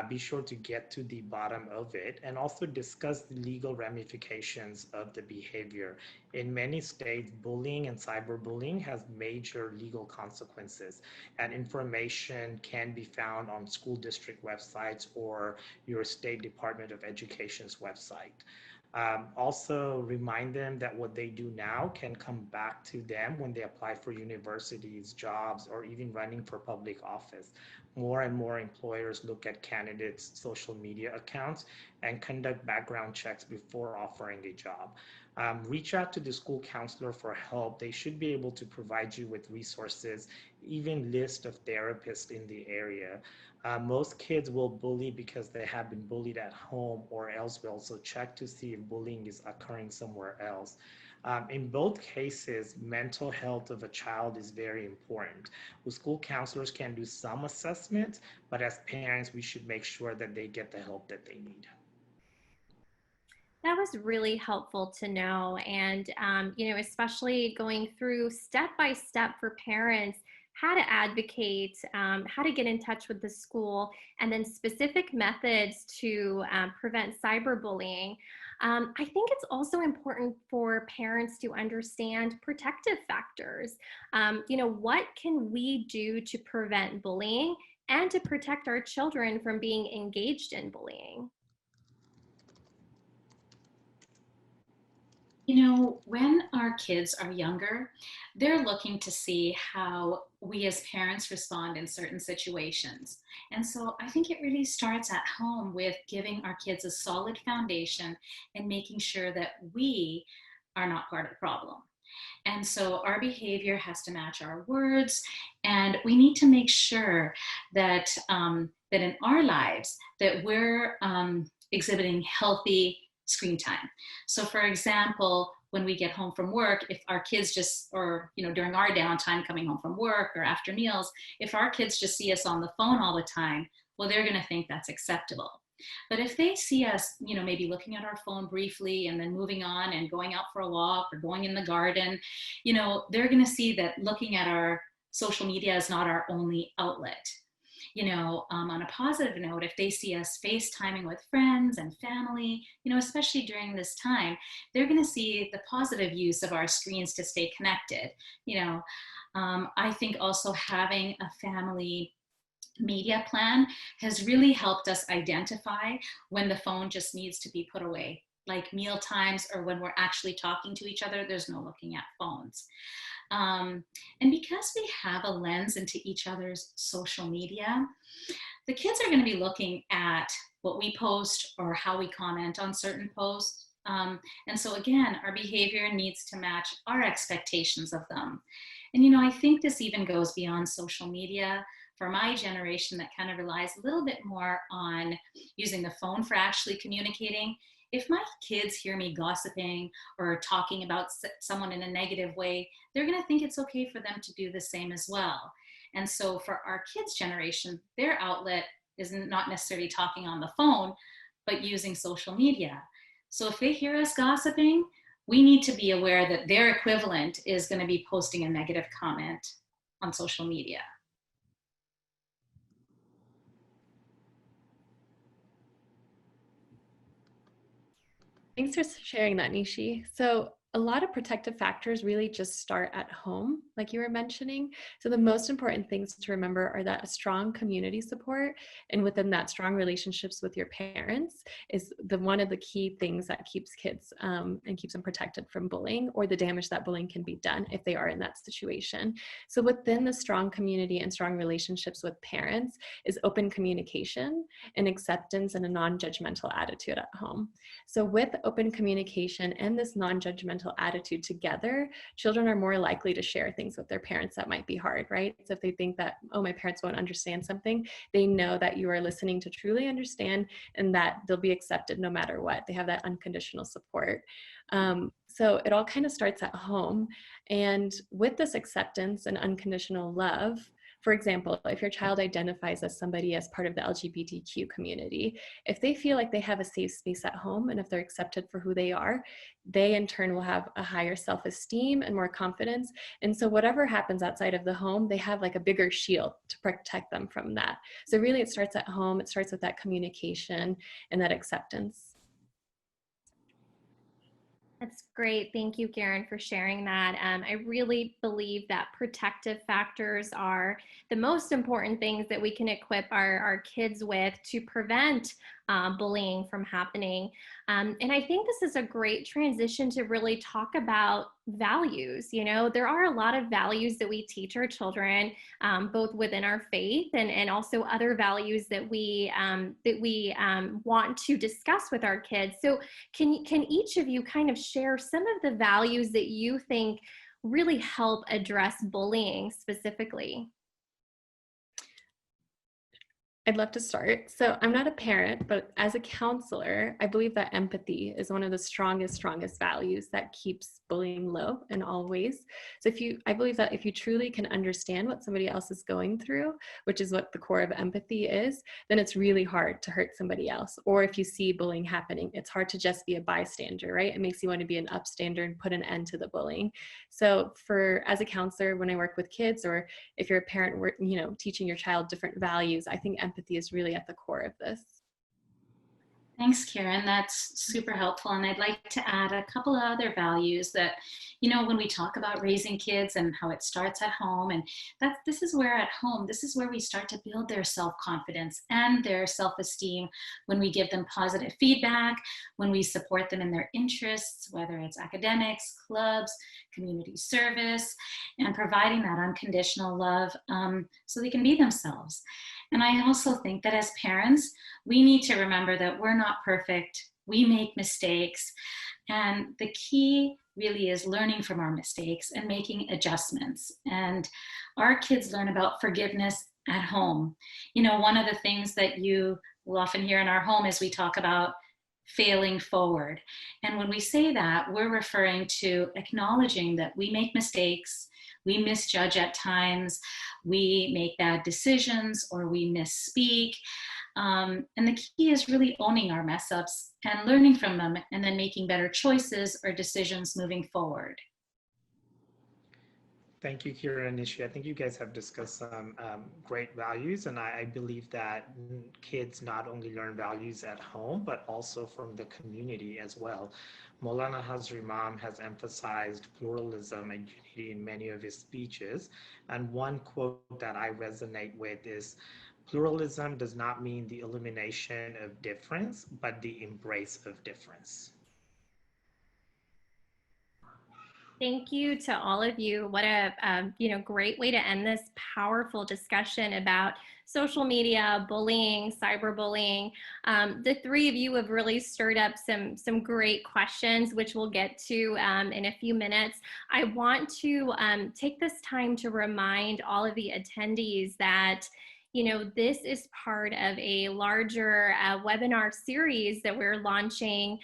Be sure to get to the bottom of it and also discuss the legal ramifications of the behavior. In many states, bullying and cyberbullying has major legal consequences, and information can be found on school district websites or your state Department of Education's website. Also, remind them that what they do now can come back to them when they apply for universities, jobs, or even running for public office. More and more employers look at candidates' social media accounts and conduct background checks before offering a job. Reach out to the school counselor for help. They should be able to provide you with resources, even list of therapists in the area. Most kids will bully because they have been bullied at home, or else we also check to see if bullying is occurring somewhere else. In both cases, mental health of a child is very important. Well, school counselors can do some assessment, but as parents, we should make sure that they get the help that they need. That was really helpful to know. And, especially going through step by step for parents, how to advocate, how to get in touch with the school, and then specific methods to prevent cyberbullying. I think it's also important for parents to understand protective factors. What can we do to prevent bullying and to protect our children from being engaged in bullying? When our kids are younger, they're looking to see how we as parents respond in certain situations. And so I think it really starts at home with giving our kids a solid foundation and making sure that we are not part of the problem. And so our behavior has to match our words, and we need to make sure that in our lives that we're exhibiting healthy screen time. So for example, when we get home from work, if our kids just, or during our downtime coming home from work or after meals, if our kids just see us on the phone all the time, well, they're going to think that's acceptable. But if they see us, maybe looking at our phone briefly and then moving on and going out for a walk or going in the garden, they're going to see that looking at our social media is not our only outlet. On a positive note, if they see us FaceTiming with friends and family, especially during this time, they're going to see the positive use of our screens to stay connected. I think also having a family media plan has really helped us identify when the phone just needs to be put away, like meal times or when we're actually talking to each other, there's no looking at phones. And because we have a lens into each other's social media, the kids are going to be looking at what we post or how we comment on certain posts. And so again, our behavior needs to match our expectations of them. And I think this even goes beyond social media. For my generation that kind of relies a little bit more on using the phone for actually communicating, if my kids hear me gossiping or talking about someone in a negative way, they're going to think it's okay for them to do the same as well. And so for our kids' generation, their outlet is not necessarily talking on the phone, but using social media. So if they hear us gossiping, we need to be aware that their equivalent is going to be posting a negative comment on social media. Thanks for sharing that, Nishi. So a lot of protective factors really just start at home, like you were mentioning. So the most important things to remember are that a strong community support, and within that, strong relationships with your parents is one of the key things that keeps kids and keeps them protected from bullying or the damage that bullying can be done if they are in that situation. So within the strong community and strong relationships with parents is open communication and acceptance and a non-judgmental attitude at home. So with open communication and this non-judgmental judgmental attitude together, children are more likely to share things with their parents that might be hard, right? So if they think that, oh, my parents won't understand something, they know that you are listening to truly understand and that they'll be accepted no matter what. They have that unconditional support. So it all kind of starts at home. And with this acceptance and unconditional love, for example, if your child identifies as somebody as part of the LGBTQ community, if they feel like they have a safe space at home and if they're accepted for who they are, they in turn will have a higher self-esteem and more confidence. And so whatever happens outside of the home, they have like a bigger shield to protect them from that. So really it starts at home. It starts with that communication and that acceptance. That's great. Thank you, Karen, for sharing that. I really believe that protective factors are the most important things that we can equip our kids with to prevent bullying from happening. And I think this is a great transition to really talk about values. You know, there are a lot of values that we teach our children, both within our faith and also other values that we want to discuss with our kids. So can each of you kind of share some of the values that you think really help address bullying specifically? I'd love to start. So I'm not a parent, but as a counselor, I believe that empathy is one of the strongest values that keeps bullying low in all ways. So I believe that if you truly can understand what somebody else is going through, which is what the core of empathy is, then it's really hard to hurt somebody else. Or if you see bullying happening, it's hard to just be a bystander, right? It makes you want to be an upstander and put an end to the bullying. So as a counselor, when I work with kids, or if you're a parent, teaching your child different values, I think empathy is really at the core of this. Thanks, Karen. That's super helpful. And I'd like to add a couple of other values that, when we talk about raising kids and how it starts at home, and this is where we start to build their self-confidence and their self-esteem when we give them positive feedback, when we support them in their interests, whether it's academics, clubs, community service, and providing that unconditional love so they can be themselves. And I also think that as parents, we need to remember that we're not perfect. We make mistakes. And the key really is learning from our mistakes and making adjustments. And our kids learn about forgiveness at home. One of the things that you will often hear in our home is we talk about failing forward. And when we say that, we're referring to acknowledging that we make mistakes, we misjudge at times, we make bad decisions, or we misspeak. And the key is really owning our mess ups and learning from them, and then making better choices or decisions moving forward. Thank you, Kira and Nishi. I think you guys have discussed some great values, and I believe that kids not only learn values at home, but also from the community as well. Maulana Hazri Imam has emphasized pluralism and unity in many of his speeches, and one quote that I resonate with is, "Pluralism does not mean the elimination of difference, but the embrace of difference." Thank you to all of you. What a great way to end this powerful discussion about social media, bullying, cyberbullying. The three of you have really stirred up some great questions, which we'll get to in a few minutes. I want to take this time to remind all of the attendees that this is part of a larger webinar series that we're launching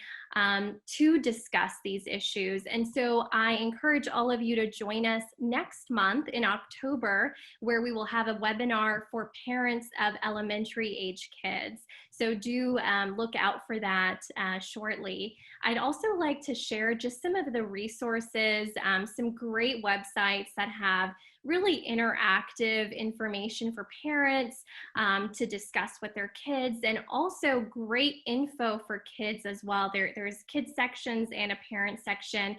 to discuss these issues. And so I encourage all of you to join us next month in October, where we will have a webinar for parents of elementary age kids. So do look out for that shortly. I'd also like to share just some of the resources, some great websites that have really interactive information for parents to discuss with their kids, and also great info for kids as well. There's kids sections and a parent section.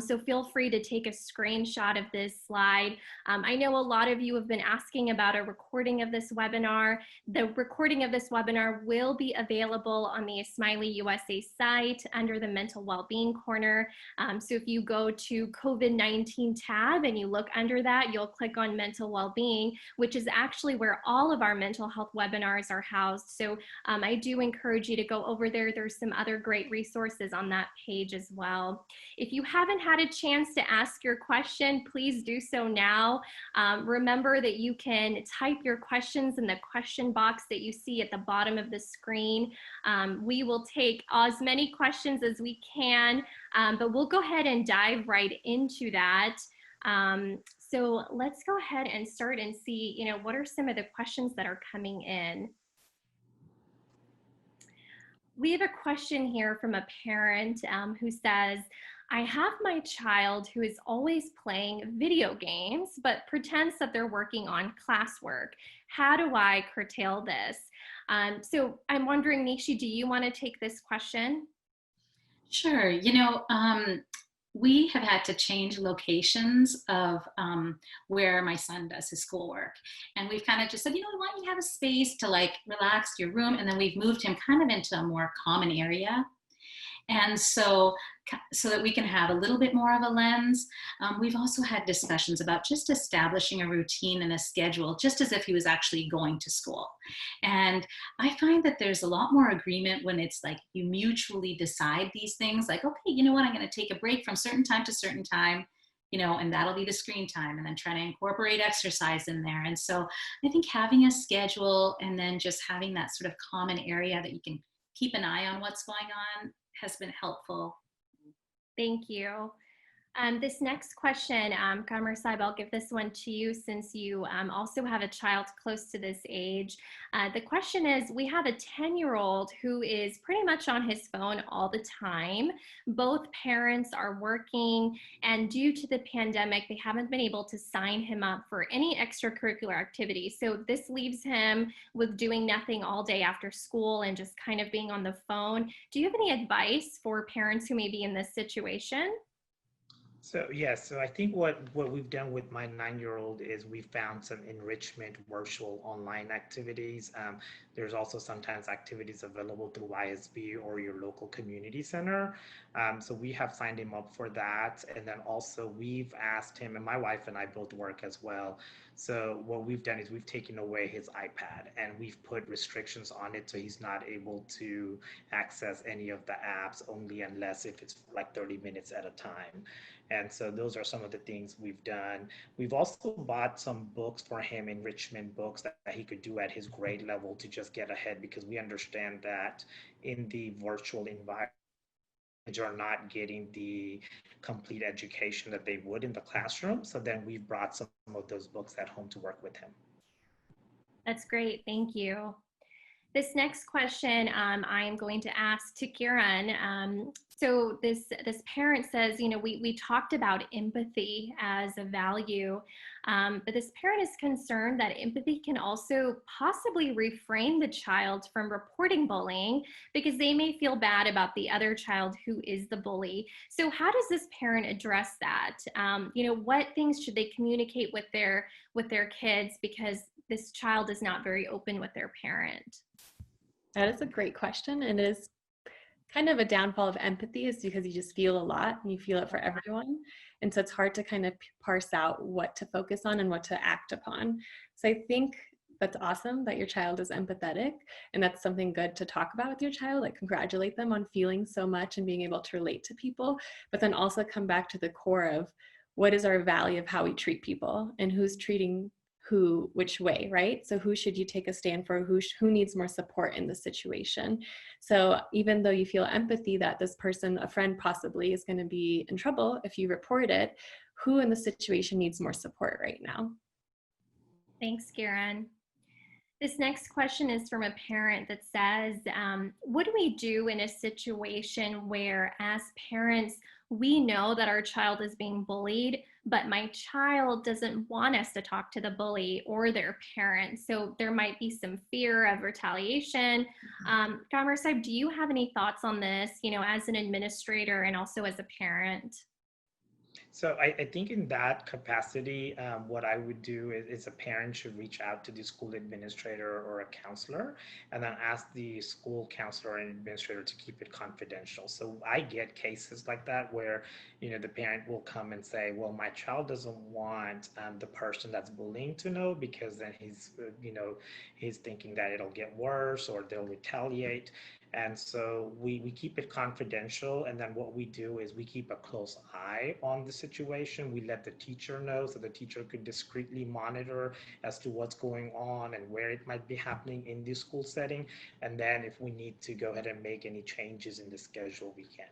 So feel free to take a screenshot of this slide. I know a lot of you have been asking about a recording of this webinar. The recording of this webinar will be available on the Ismaili USA site under the Mental Wellbeing Corner. So if you go to COVID-19 tab and you look under that, you'll you'll click on mental well-being, which is actually where all of our mental health webinars are housed. So I do encourage you to go over there. There's some other great resources on that page as well. If you haven't had a chance to ask your question, please do so now. Remember that you can type your questions in the question box that you see at the bottom of the screen. We will take as many questions as we can, but we'll go ahead and dive right into that. So let's go ahead and start and see, what are some of the questions that are coming in. We have a question here from a parent who says, I have my child who is always playing video games, but pretends that they're working on classwork. How do I curtail this? So I'm wondering, Nishi, do you want to take this question? Sure. We have had to change locations of where my son does his schoolwork. And we've kind of just said, why don't you have a space to like relax your room? And then we've moved him kind of into a more common area. And so that we can have a little bit more of a lens. We've also had discussions about just establishing a routine and a schedule, just as if he was actually going to school. And I find that there's a lot more agreement when it's like you mutually decide these things, like, okay, you know what, I'm going to take a break from certain time to certain time, and that'll be the screen time, and then trying to incorporate exercise in there. And so I think having a schedule and then just having that sort of common area that you can keep an eye on what's going on has been helpful. Thank you. This next question, Kamar Saib, I'll give this one to you since you also have a child close to this age. The question is, we have a 10-year-old who is pretty much on his phone all the time. Both parents are working, and due to the pandemic, they haven't been able to sign him up for any extracurricular activities. So this leaves him with doing nothing all day after school and just kind of being on the phone. Do you have any advice for parents who may be in this situation? So yes, so I think what we've done with my 9-year-old is we found some enrichment virtual online activities. There's also sometimes activities available through ISB or your local community center. So we have signed him up for that. And then also we've asked him, and my wife and I both work as well. So what we've done is we've taken away his iPad and we've put restrictions on it so he's not able to access any of the apps, only unless if it's like 30 minutes at a time. And so those are some of the things we've done. We've also bought some books for him, enrichment books that he could do at his grade level to just get ahead, because we understand that in the virtual environment, are not getting the complete education that they would in the classroom. So then we've brought some of those books at home to work with him. That's great. Thank you. This next question I am going to ask to Kiran. So this parent says, we talked about empathy as a value, but this parent is concerned that empathy can also possibly refrain the child from reporting bullying because they may feel bad about the other child who is the bully. So how does this parent address that? What things should they communicate with their kids, because this child is not very open with their parent? That is a great question, and it is kind of a downfall of empathy, is because you just feel a lot and you feel it for everyone. And so it's hard to kind of parse out what to focus on and what to act upon. So I think that's awesome that your child is empathetic, and that's something good to talk about with your child, like congratulate them on feeling so much and being able to relate to people, but then also come back to the core of what is our value of how we treat people and who's treating who which way, right? So who should you take a stand for? Who needs more support in the situation? So even though you feel empathy that this person, a friend possibly, is going to be in trouble if you report it, who in the situation needs more support right now? Thanks, Kiran. This next question is from a parent that says, what do we do in a situation where, as parents, we know that our child is being bullied, but my child doesn't want us to talk to the bully or their parent? So there might be some fear of retaliation. Kamar Saib, do you have any thoughts on this, as an administrator and also as a parent? So I think in that capacity, what I would do is a parent should reach out to the school administrator or a counselor and then ask the school counselor and administrator to keep it confidential. So I get cases like that where, the parent will come and say, well, my child doesn't want the person that's bullying to know because then he's thinking that it'll get worse or they'll retaliate. And so we keep it confidential. And then what we do is we keep a close eye on the situation. We let the teacher know so the teacher could discreetly monitor as to what's going on and where it might be happening in the school setting. And then if we need to go ahead and make any changes in the schedule, we can.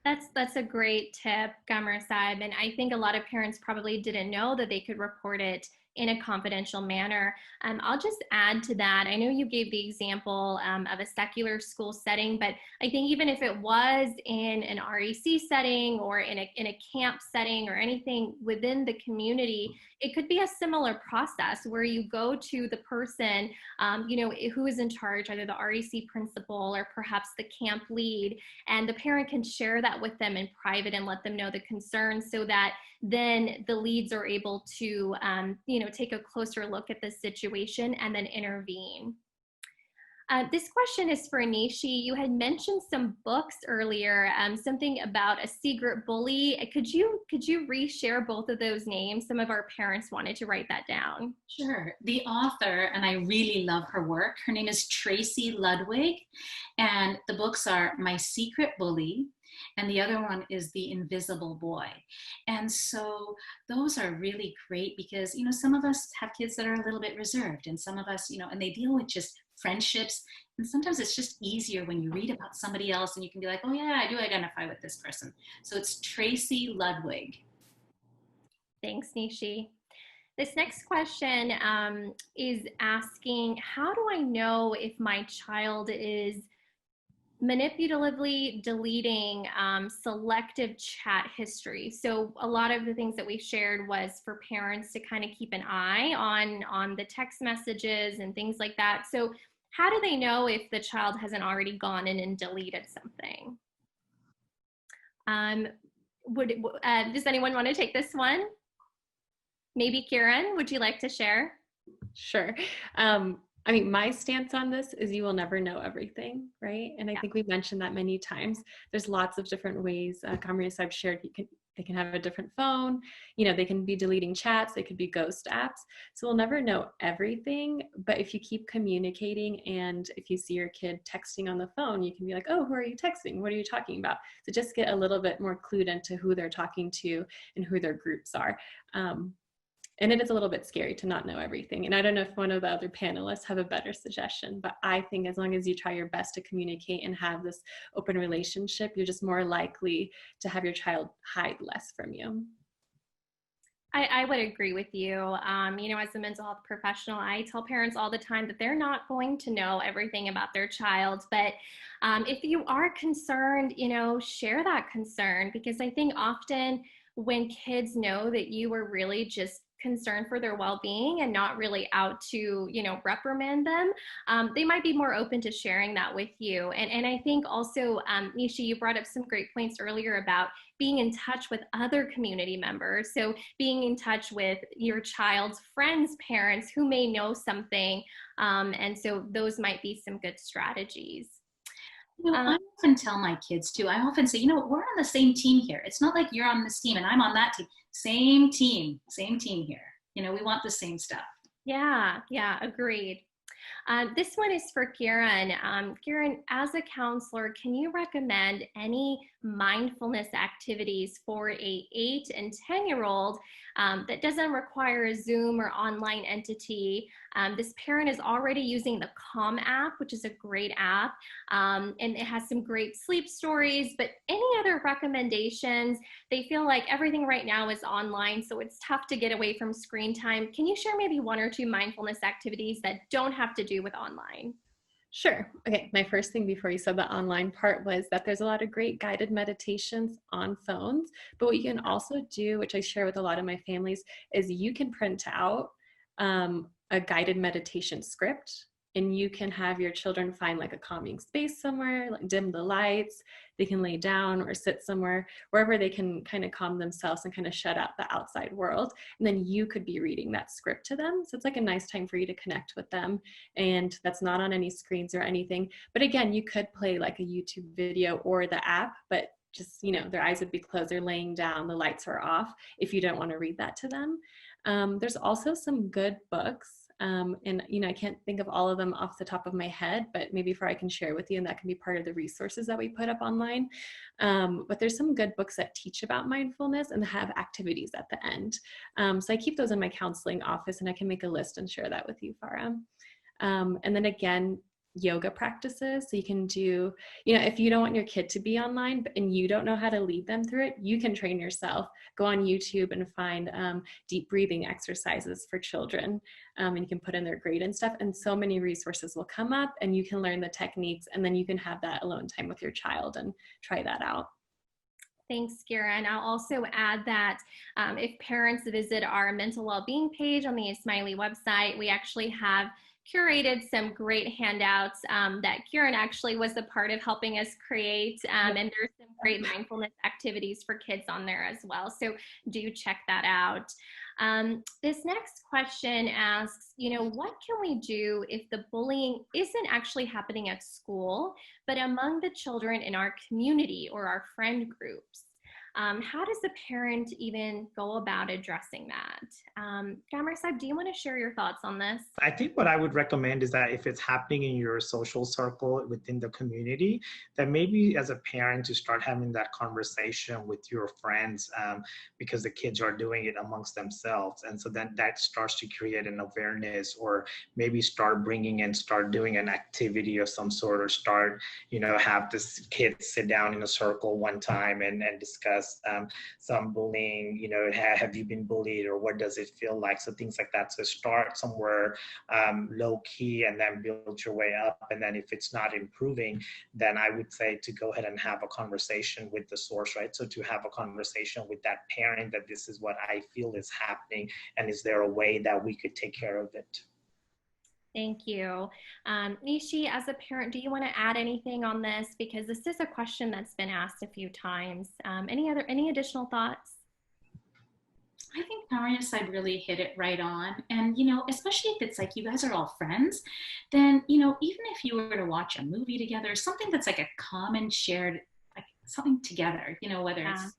That's a great tip, Gamer Saib. And I think a lot of parents probably didn't know that they could report it in a confidential manner. I'll just add to that. I know you gave the example of a secular school setting, but I think even if it was in an REC setting or in a camp setting or anything within the community, it could be a similar process where you go to the person, who is in charge, either the REC principal or perhaps the camp lead, and the parent can share that with them in private and let them know the concerns so that then the leads are able to, take a closer look at the situation and then intervene. This question is for Nishi. You had mentioned some books earlier, something about a secret bully. Could you reshare both of those names? Some of our parents wanted to write that down. Sure. The author, and I really love her work, her name is Tracy Ludwig, and the books are My Secret Bully, and the other one is The Invisible Boy. And so those are really great because, some of us have kids that are a little bit reserved, and some of us, and they deal with just friendships. And sometimes it's just easier when you read about somebody else and you can be like, oh yeah, I do identify with this person. So it's Tracy Ludwig. Thanks, Nishi. This next question is asking, how do I know if my child is manipulatively deleting selective chat history? So a lot of the things that we shared was for parents to kind of keep an eye on the text messages and things like that. So how do they know if the child hasn't already gone in and deleted something? Does anyone want to take this one? Maybe Kieran, would you like to share? Sure. My stance on this is you will never know everything, right? And I think we mentioned that many times. There's lots of different ways. Kamria I've shared, they can have a different phone, they can be deleting chats, they could be ghost apps. So we'll never know everything, but if you keep communicating and if you see your kid texting on the phone, you can be like, oh, who are you texting? What are you talking about? So just get a little bit more clued into who they're talking to and who their groups are. And it is a little bit scary to not know everything. And I don't know if one of the other panelists have a better suggestion, but I think as long as you try your best to communicate and have this open relationship, you're just more likely to have your child hide less from you. I would agree with you. As a mental health professional, I tell parents all the time that they're not going to know everything about their child. But if you are concerned, share that concern, because I think often when kids know that you are really just concerned for their well-being and not really out to, reprimand them, they might be more open to sharing that with you. And I think also, Nishi, you brought up some great points earlier about being in touch with other community members. So being in touch with your child's friends' parents who may know something. And so those might be some good strategies. I often tell my kids too, I often say, we're on the same team here. It's not like you're on this team and I'm on that team. Same team here. We want the same stuff. Yeah, agreed. This one is for Kieran. Kieran, as a counselor, can you recommend any mindfulness activities for a 8 and 10-year-old that doesn't require a Zoom or online entity? This parent is already using the Calm app, which is a great app, and it has some great sleep stories, but any other recommendations? They feel like everything right now is online, so it's tough to get away from screen time. Can you share maybe 1 or 2 mindfulness activities that don't have to do with online? Sure. Okay. My first thing before you said the online part was that there's a lot of great guided meditations on phones, but what you can also do, which I share with a lot of my families, is you can print out a guided meditation script and you can have your children find like a calming space somewhere, like dim the lights, they can lay down or sit somewhere, wherever they can kind of calm themselves and kind of shut out the outside world. And then you could be reading that script to them. So it's like a nice time for you to connect with them. And that's not on any screens or anything. But again, you could play like a YouTube video or the app, but just, you know, their eyes would be closed, they're laying down, the lights are off if you don't want to read that to them. There's also some good books. And, you know, I can't think of all of them off the top of my head, but maybe I can share with you, and that can be part of the resources that we put up online. But there's some good books that teach about mindfulness and have activities at the end. So I keep those in my counseling office, and I can make a list and share that with you, Farah. And then again, yoga practices. So you can do, you know, if you don't want your kid to be online and you don't know how to lead them through it, you can train yourself. Go on YouTube and find deep breathing exercises for children, and you can put in their grade and stuff, and so many resources will come up and you can learn the techniques, and then you can have that alone time with your child and try that out. Thanks, Kira. And I'll also add that if parents visit our mental well-being page on the Ismaili website, we actually have curated some great handouts that Kieran actually was a part of helping us create, and there's some great mindfulness activities for kids on there as well. So do check that out. This next question asks, you know, what can we do if the bullying isn't actually happening at school, but among the children in our community or our friend groups? How does a parent even go about addressing that? Gamer Saib, do you want to share your thoughts on this? I think what I would recommend is that if it's happening in your social circle within the community, then maybe as a parent to start having that conversation with your friends, because the kids are doing it amongst themselves. And so then that starts to create an awareness, or maybe start doing an activity of some sort, or start, you know, have this kids sit down in a circle one time and discuss some bullying, you know, have you been bullied, or what does it feel like? So things like that. So start somewhere low key and then build your way up. And then if it's not improving, then I would say to go ahead and have a conversation with the source, right? So to have a conversation with that parent that this is what I feel is happening, and is there a way that we could take care of it? Thank you. Nishi, as a parent, do you want to add anything on this? Because this is a question that's been asked a few times. Any additional thoughts? I think Maria side really hit it right on. And, you know, especially if it's like you guys are all friends, then, you know, even if you were to watch a movie together, something that's like a common shared, like something together, you know, whether it's,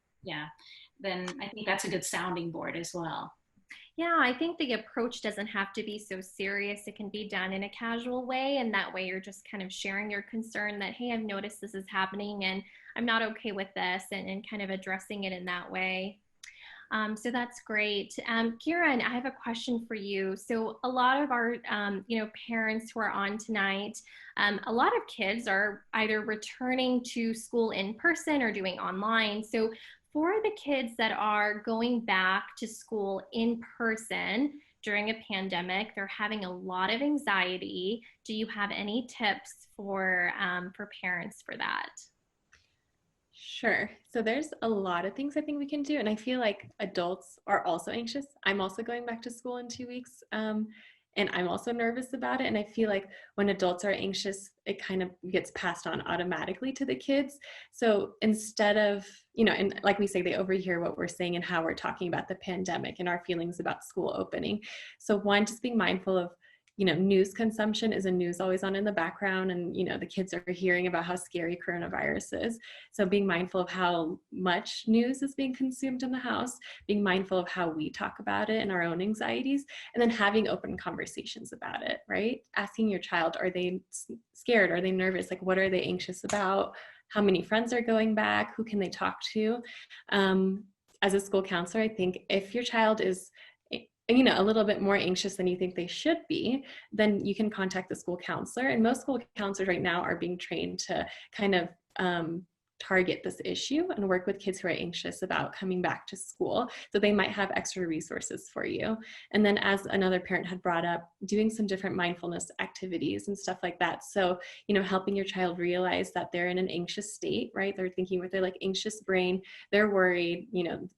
then I think that's a good sounding board as well. Yeah, I think the approach doesn't have to be so serious. It can be done in a casual way, and that way you're just kind of sharing your concern that, hey, I've noticed this is happening and I'm not okay with this, and kind of addressing it in that way. So that's great. Kieran, I have a question for you. So a lot of our, you know, parents who are on tonight, a lot of kids are either returning to school in person or doing online. So for the kids that are going back to school in person during a pandemic, they're having a lot of anxiety. Do you have any tips for parents for that? Sure. So there's a lot of things I think we can do. And I feel like adults are also anxious. I'm also going back to school in 2 weeks. And I'm also nervous about it. And I feel like when adults are anxious, it kind of gets passed on automatically to the kids. So instead of, you know, and like we say, they overhear what we're saying and how we're talking about the pandemic and our feelings about school opening. So one, just being mindful of, you know, news consumption. Is a news always on in the background? And, you know, the kids are hearing about how scary coronavirus is. So being mindful of how much news is being consumed in the house, being mindful of how we talk about it and our own anxieties, and then having open conversations about it, right? Asking your child, are they scared? Are they nervous? Like, what are they anxious about? How many friends are going back? Who can they talk to? As a school counselor, I think if your child is, you know, a little bit more anxious than you think they should be, then you can contact the school counselor. And most school counselors right now are being trained to kind of target this issue and work with kids who are anxious about coming back to school. So they might have extra resources for you. And then, as another parent had brought up, doing some different mindfulness activities and stuff like that. So, you know, helping your child realize that they're in an anxious state, right? They're thinking with their like anxious brain, they're worried, you know,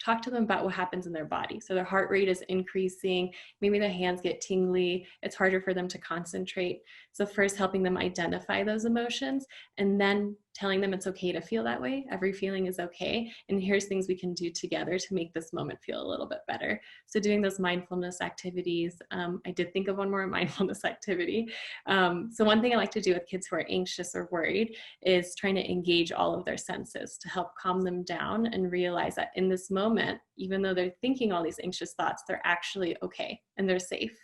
talk to them about what happens in their body. So their heart rate is increasing, maybe their hands get tingly, it's harder for them to concentrate. So first helping them identify those emotions, and then telling them it's okay to feel that way. Every feeling is okay. And here's things we can do together to make this moment feel a little bit better. So doing those mindfulness activities. I did think of one more mindfulness activity. So one thing I like to do with kids who are anxious or worried is trying to engage all of their senses to help calm them down and realize that in this moment, even though they're thinking all these anxious thoughts, they're actually okay and they're safe.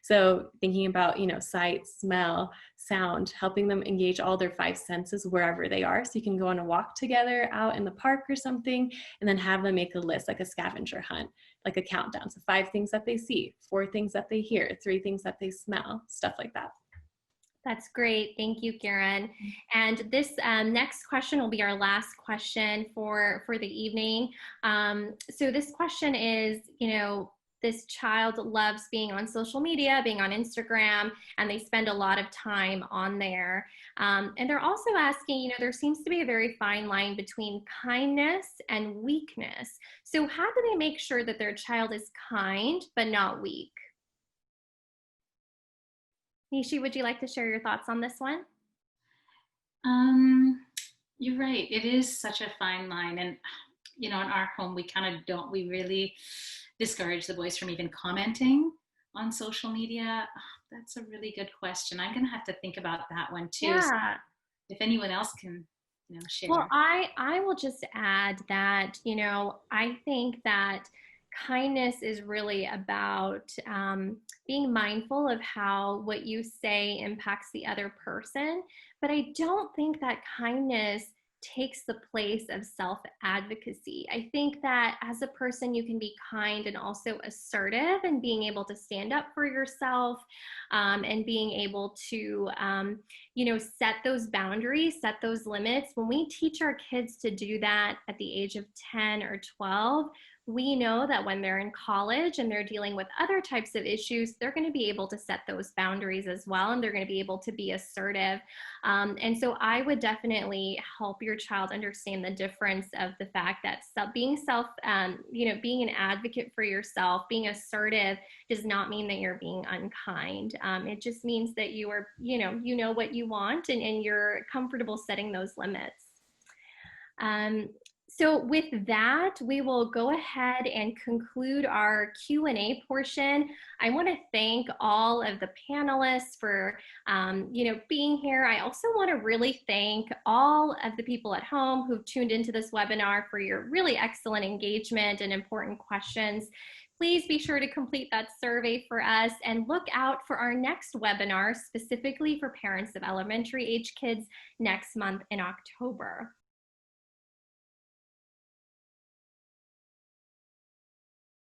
So thinking about, sight, smell, sound, helping them engage all their 5 senses wherever they are. So you can go on a walk together out in the park or something, and then have them make a list, like a scavenger hunt, like a countdown. So 5 things that they see, 4 things that they hear, 3 things that they smell, stuff like that. That's great. Thank you, Karen. And this next question will be our last question for the evening. So this question is, this child loves being on social media, being on Instagram, and they spend a lot of time on there. And they're also asking, there seems to be a very fine line between kindness and weakness. So how do they make sure that their child is kind but not weak? Nishi, would you like to share your thoughts on this one? You're right. It is such a fine line. And, in our home, we really discourage the boys from even commenting on social media. That's a really good question. I'm going to have to think about that one too. Yeah. So if anyone else can, share. Well, I will just add that, I think that kindness is really about being mindful of how what you say impacts the other person. But I don't think that kindness takes the place of self-advocacy. I think that as a person, you can be kind and also assertive, and being able to stand up for yourself, and being able to, set those boundaries, set those limits. When we teach our kids to do that at the age of 10 or 12, we know that when they're in college and they're dealing with other types of issues, they're going to be able to set those boundaries as well, and they're going to be able to be assertive. And so I would definitely help your child understand the difference of the fact that being being an advocate for yourself, being assertive, does not mean that you're being unkind. It just means that you are, you know what you want, and you're comfortable setting those limits. So with that, we will go ahead and conclude our Q&A portion. I want to thank all of the panelists for, being here. I also want to really thank all of the people at home who've tuned into this webinar for your really excellent engagement and important questions. Please be sure to complete that survey for us, and look out for our next webinar specifically for parents of elementary age kids next month in October.